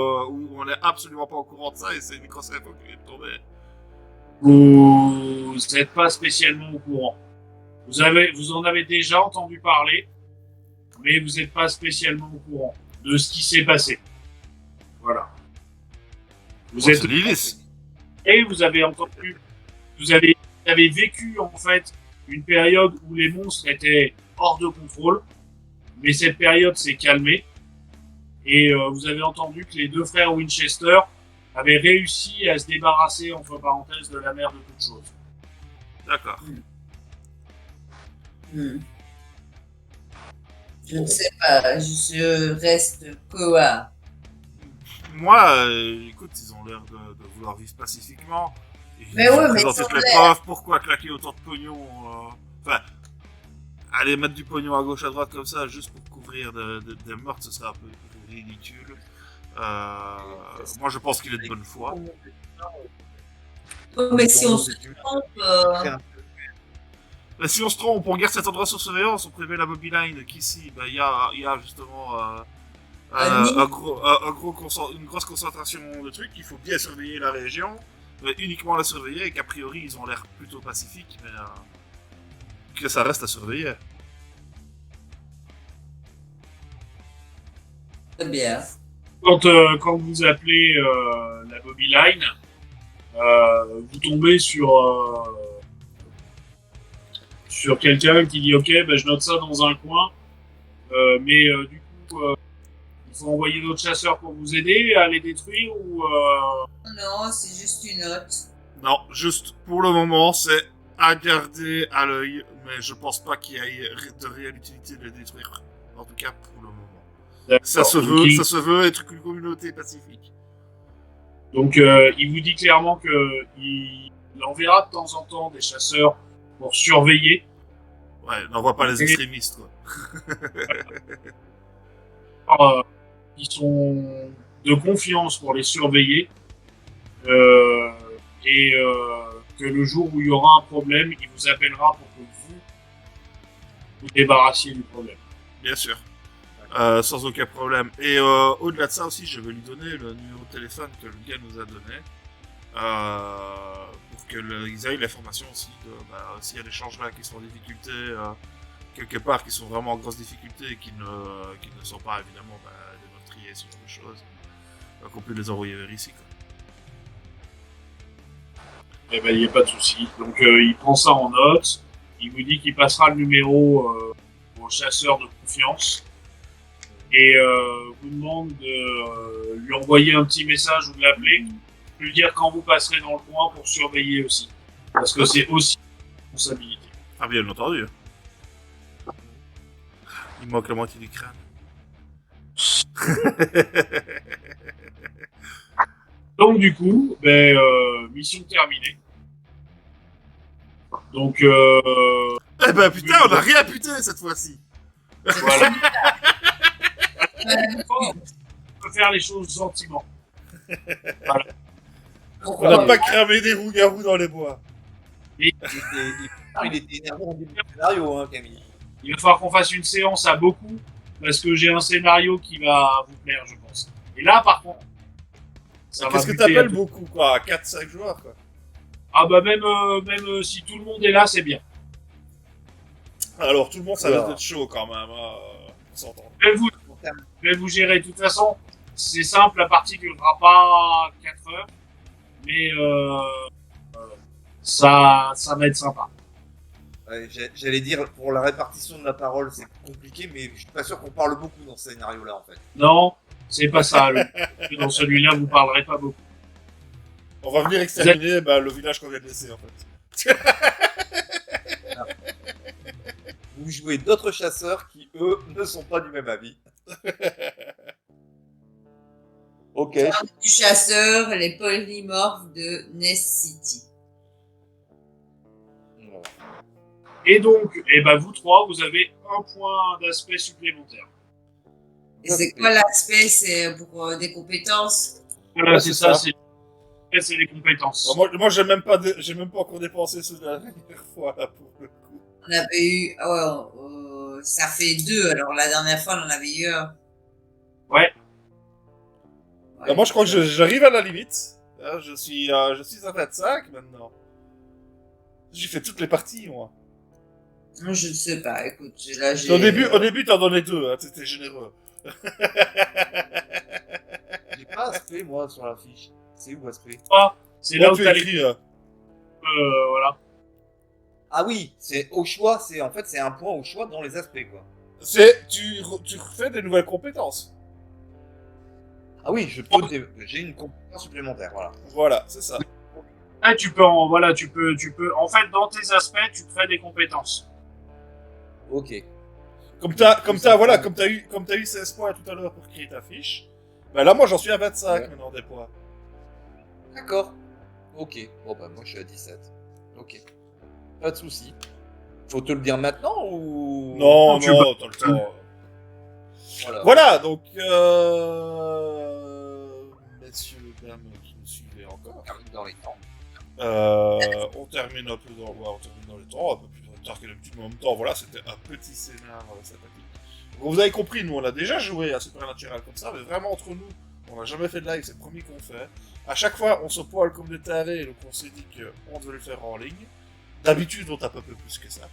Speaker 1: on est absolument pas au courant de ça et c'est une grosse info qui vient de tomber?
Speaker 2: Vous n'êtes pas spécialement au courant. Vous en avez déjà entendu parler, mais vous n'êtes pas spécialement au courant de ce qui s'est passé. Voilà. Vous êtes
Speaker 1: Lilith.
Speaker 2: Et vous avez entendu, vous avez vécu en fait une période où les monstres étaient hors de contrôle, mais cette période s'est calmée Et vous avez entendu que les 2 frères Winchester avaient réussi à se débarrasser, entre parenthèses, de la mère de toutes choses.
Speaker 1: D'accord.
Speaker 4: Je ne sais pas, je reste quoi.
Speaker 1: Moi, écoute, ils ont l'air de vouloir vivre pacifiquement.
Speaker 4: Mais ouais, mais
Speaker 1: présenter
Speaker 4: ils ont
Speaker 1: toutes les
Speaker 4: l'air.
Speaker 1: preuves, pourquoi claquer autant de pognon Enfin, aller mettre du pognon à gauche à droite comme ça, juste pour couvrir des meurtres, ce serait un peu ridicule. Moi, je pense qu'il est de bonne foi.
Speaker 4: Oh, mais si on se trompe,
Speaker 1: Mais si on se trompe, on garde cet endroit sous surveillance, on prévient la Bobby Line qu'ici, il y a justement une grosse concentration de trucs, il faut bien surveiller la région, mais uniquement la surveiller, et qu'a priori ils ont l'air plutôt pacifiques, mais que ça reste à surveiller.
Speaker 4: très bien.
Speaker 2: Quand vous appelez la Bobby Line, vous tombez sur quelqu'un qui dit ok, ben je note ça dans un coin, mais du coup il faut envoyer d'autres chasseurs pour vous aider à les détruire ou
Speaker 4: Non, c'est juste une note.
Speaker 1: Non, juste pour le moment, c'est à garder à l'œil, mais je pense pas qu'il y ait de réelle utilité de les détruire. En tout cas, pour le moment. Ça se veut être une communauté pacifique.
Speaker 2: Donc il vous dit clairement que il enverra de temps en temps des chasseurs pour surveiller.
Speaker 1: Ouais, n'envoie pas les extrémistes, quoi.
Speaker 2: Ils sont de confiance pour les surveiller et que le jour où il y aura un problème, il vous appellera pour que vous débarrassiez du problème.
Speaker 1: Bien sûr. Sans aucun problème. Et au-delà de ça aussi, je vais lui donner le numéro de téléphone que le gars nous a donné. Pour qu'ils aient l'information aussi s'il y a des changes là qui sont en difficulté quelque part, qui sont vraiment en grosse difficulté et qui ne sont pas évidemment des meurtriers, ce genre de choses, qu'on peut les envoyer vers ici, quoi.
Speaker 2: Eh ben, il n'y a pas de souci. Donc il prend ça en note, il vous dit qu'il passera le numéro au chasseur de confiance et vous demande de lui envoyer un petit message ou de l'appeler, lui dire quand vous passerez dans le coin pour surveiller aussi. Parce que c'est aussi une responsabilité.
Speaker 1: Ah, bien entendu. Il manque la moitié du crâne.
Speaker 2: Donc du coup, mission terminée. Donc
Speaker 1: Eh ben putain, on a rien buté cette fois-ci.
Speaker 2: voilà. On peut faire les choses gentiment. Voilà.
Speaker 1: On n'a pas cramé des roues-garous dans les bois.
Speaker 3: Il était énervant au début du scénario, hein, Camille.
Speaker 2: Il va falloir qu'on fasse une séance à beaucoup, parce que j'ai un scénario qui va vous plaire, je pense. Et là, par contre, ça va
Speaker 1: Qu'est-ce que
Speaker 2: buter
Speaker 1: t'appelles beaucoup, quoi? 4-5 joueurs, quoi.
Speaker 2: Ah bah même si tout le monde est là, c'est bien.
Speaker 1: Alors, tout le monde, ça va être chaud, quand même, on s'entend.
Speaker 2: Je vais vous gérer. De toute façon, c'est simple, la partie ne durera pas 4 heures, mais ça va être sympa.
Speaker 3: Ouais, j'allais dire, pour la répartition de la parole, c'est compliqué, mais je suis pas sûr qu'on parle beaucoup dans ce scénario-là, en fait.
Speaker 2: Non, c'est pas ça. Dans celui-là, vous parlerez pas beaucoup.
Speaker 1: On va venir exterminer le village qu'on vient de laisser, en fait.
Speaker 3: Vous jouez d'autres chasseurs qui, eux, ne sont pas du même avis. Ok.
Speaker 4: Du chasseur, les polymorphes de Nest City.
Speaker 2: Et donc, vous trois, vous avez un point d'aspect supplémentaire.
Speaker 4: Et c'est quoi l'aspect? C'est pour des compétences?
Speaker 2: Voilà, c'est ça. C'est les compétences.
Speaker 1: Bon, moi j'ai même pas encore dépensé ceux de la dernière fois, là, pour le coup.
Speaker 4: On avait eu... ça fait 2, alors la dernière fois, on en avait eu 1.
Speaker 2: Ouais.
Speaker 1: Moi, je crois que j'arrive à la limite. Là, je suis à 25 maintenant. J'ai fait toutes les parties, moi.
Speaker 4: Je ne sais pas, écoute, là j'ai...
Speaker 1: Au début, t'en donnais 2, hein, t'étais généreux.
Speaker 3: J'ai pas aspect, moi, sur la fiche. C'est où aspect?
Speaker 2: C'est là où
Speaker 1: tu
Speaker 2: t'as
Speaker 1: écris.
Speaker 2: voilà.
Speaker 3: Ah oui, c'est au choix, c'est un point au choix dans les aspects, quoi.
Speaker 1: Tu refais des nouvelles compétences.
Speaker 3: Ah oui, j'ai une compétence supplémentaire, voilà.
Speaker 1: Voilà, c'est ça.
Speaker 2: Ah, tu peux en fait, dans tes aspects, tu crées des compétences.
Speaker 3: Ok.
Speaker 1: Comme t'as eu 16 points tout à l'heure pour créer ta fiche, bah là, moi, j'en suis à 25
Speaker 3: Ouais.
Speaker 1: maintenant des points.
Speaker 3: D'accord. Ok. Bon, bah, moi, je suis à 17. Ok. Pas de souci. Faut te le dire maintenant ou...
Speaker 1: Non,
Speaker 2: tu
Speaker 1: non, t'as le temps.
Speaker 3: Voilà.
Speaker 1: Voilà, donc, messieurs, dames qui nous suivez encore,
Speaker 3: On termine dans les temps.
Speaker 1: on termine un peu dans le temps, un peu plus tard que d'habitude, mais en même temps, voilà, c'était un petit scénar sympathique. Donc, vous avez compris, nous, on a déjà joué à Supernatural comme ça, mais vraiment entre nous, on n'a jamais fait de live, c'est le premier qu'on fait. À chaque fois, on se poile comme des tarés, donc on s'est dit qu'on devait le faire en ligne. D'habitude, on tape un peu plus que ça.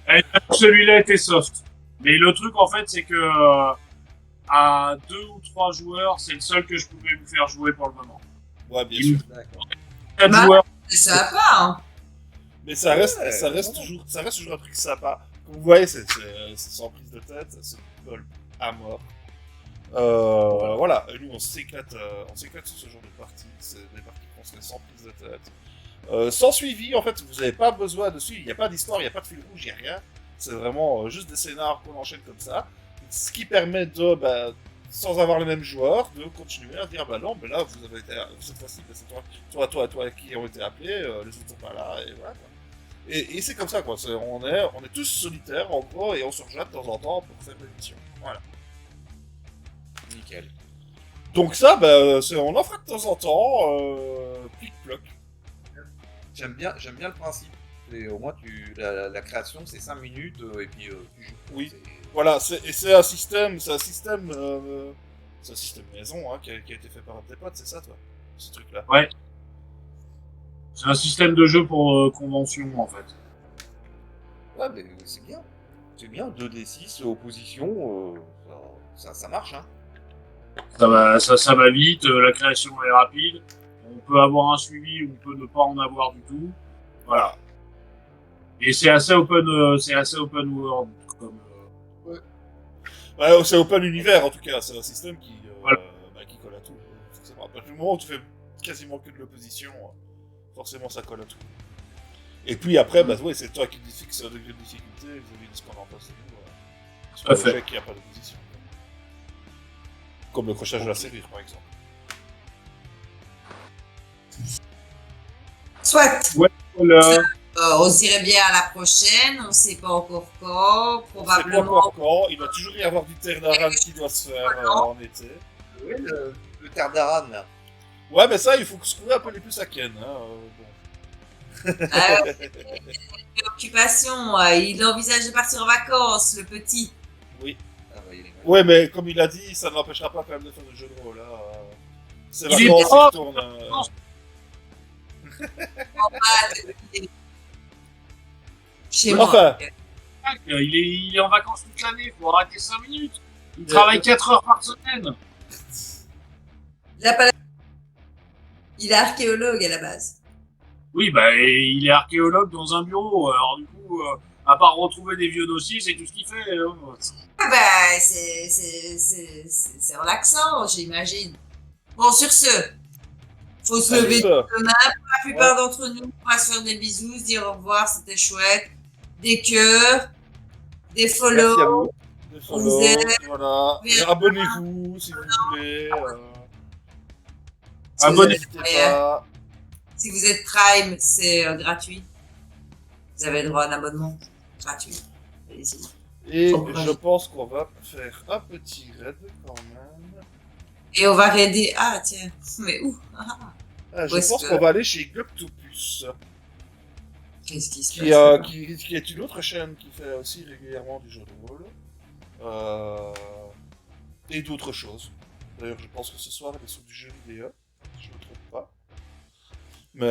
Speaker 2: Et celui-là était soft. Mais le truc, en fait, c'est que à 2 ou 3 joueurs, c'est le seul que je pouvais vous faire jouer pour le moment.
Speaker 1: Ouais, bien sûr.
Speaker 3: D'accord.
Speaker 2: 4
Speaker 4: Bah,
Speaker 2: joueurs,
Speaker 4: C'est sympa, hein.
Speaker 1: Mais ça reste toujours un truc sympa. Comme vous voyez, c'est sans prise de tête, c'est golf à mort. Voilà, et nous on s'éclate sur ce genre de parties. C'est des parties qu'on se fait sans prise de tête. Sans suivi, en fait, vous n'avez pas besoin de suivre. Il n'y a pas d'histoire, il n'y a pas de fil rouge, il n'y a rien. C'est vraiment juste des scénars qu'on enchaîne comme ça. Ce qui permet de, sans avoir le même joueur, de continuer à dire, bah non, mais là, vous avez été, cette fois-ci, c'est toi qui ont été appelés, les autres sont pas là, et voilà, quoi. Et c'est comme ça, quoi. On est tous solitaires, en gros, et on se rejoint de temps en temps pour faire des missions. Voilà.
Speaker 3: Nickel.
Speaker 1: Donc ça, on en fera de temps en temps, plic-ploc.
Speaker 3: J'aime bien le principe. Et au moins, la création, c'est 5 minutes, et puis tu joues.
Speaker 1: Oui. Voilà, c'est un système maison, hein, qui a été fait par tes potes, c'est ça, toi, ce truc-là.
Speaker 2: ouais. C'est un système de jeu pour convention, en fait.
Speaker 3: Ouais, mais c'est bien. C'est bien, 2d6, opposition, ça marche, hein.
Speaker 2: Ça va vite, la création est rapide. On peut avoir un suivi ou on peut ne pas en avoir du tout. Voilà. Et c'est assez open world. Comme,
Speaker 1: Ouais, c'est open univers, en tout cas, c'est un système
Speaker 2: Voilà.
Speaker 1: qui colle à tout. Forcément. À partir du moment où tu fais quasiment que de l'opposition, forcément ça colle à tout. Et puis après, ouais, c'est toi qui fixes le degré de difficulté vis-à-vis de ce qu'on en face de nous. C'est pas le jeu qui n'a pas d'opposition. Comme le crochage de la serrure, par exemple.
Speaker 4: Soit.
Speaker 2: Ouais, voilà.
Speaker 4: On se dirait bien à la prochaine, on sait pas encore quand,
Speaker 1: On sait pas
Speaker 4: probablement.
Speaker 1: encore quand, il va toujours y avoir du terre d'Aran qui doit se faire en été.
Speaker 3: Oui, le terre d'Aran, là.
Speaker 1: Ouais, mais ça, il faut se trouver un peu les plus à Ken. Hein, bon.
Speaker 4: Préoccupation, il envisage de partir en vacances, le petit.
Speaker 1: Oui.
Speaker 3: Ah, bah, il est mal.
Speaker 1: Ouais, mais comme il a dit, ça ne l'empêchera pas quand même de faire du jeu de rôle. C'est
Speaker 2: Il est
Speaker 1: vacances,
Speaker 2: prof.
Speaker 1: il retourne.
Speaker 4: Chez moi.
Speaker 1: Enfin,
Speaker 2: Il est en vacances toute l'année, faut arrêter 5 minutes. Il travaille 4 heures par semaine.
Speaker 4: Il est archéologue à la base.
Speaker 2: Oui, il est archéologue dans un bureau. Alors du coup, à part retrouver des vieux dossiers, c'est tout ce qu'il fait.
Speaker 4: Ah c'est relaxant, j'imagine. Bon, sur ce, faut se lever demain. La plupart d'entre nous, on va se faire des bisous, se dire au revoir, c'était chouette. Des cœurs, des follow.
Speaker 3: Merci à vous.
Speaker 1: des follow, voilà. Et abonnez-vous si vous voulez.
Speaker 2: Abonnez-vous.
Speaker 1: N'hésitez pas.
Speaker 4: Si vous êtes Prime, c'est gratuit. Vous avez le droit à un abonnement gratuit. Allez-y.
Speaker 1: Et je pense qu'on va faire un petit raid quand même.
Speaker 4: Et on va raider. Ah, tiens. Mais où?
Speaker 1: Je pense qu'on va aller chez Globtopus,
Speaker 4: Qu'est-ce qui se passe?
Speaker 1: qui est une autre chaîne qui fait aussi régulièrement du jeu de rôle. Et d'autres choses. D'ailleurs, je pense que ce soir, elle est sur du jeu vidéo. Si je ne me trompe pas. Mais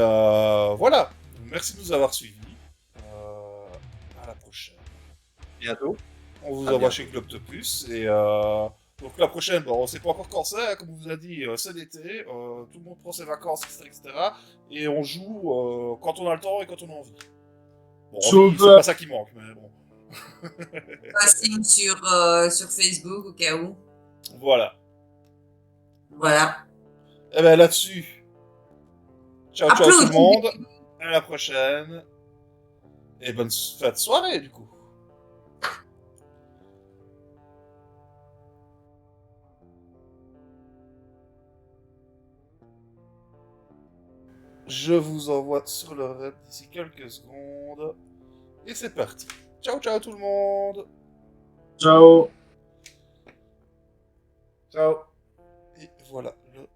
Speaker 1: voilà. Merci de nous avoir suivis. À la prochaine.
Speaker 3: Bientôt.
Speaker 1: On vous
Speaker 3: À
Speaker 1: envoie
Speaker 3: bientôt.
Speaker 1: chez Globtopus. Et donc la prochaine, on ne sait pas encore quand c'est, hein, comme on vous a dit, c'est l'été. Tout le monde prend ses vacances, etc. Et on joue quand on a le temps et quand on a envie. Bon, envie, c'est pas ça qui manque, mais bon.
Speaker 4: Un signe sur Facebook au cas où.
Speaker 1: Voilà.
Speaker 4: Voilà.
Speaker 1: Et ben là-dessus, ciao ciao tout le
Speaker 4: Applaudis.
Speaker 1: monde, à la prochaine, et bonne fin de soirée du coup. Je vous envoie sur le raid d'ici quelques secondes, et c'est parti. Ciao ciao tout le monde.
Speaker 2: Ciao.
Speaker 3: Ciao.
Speaker 1: Et voilà le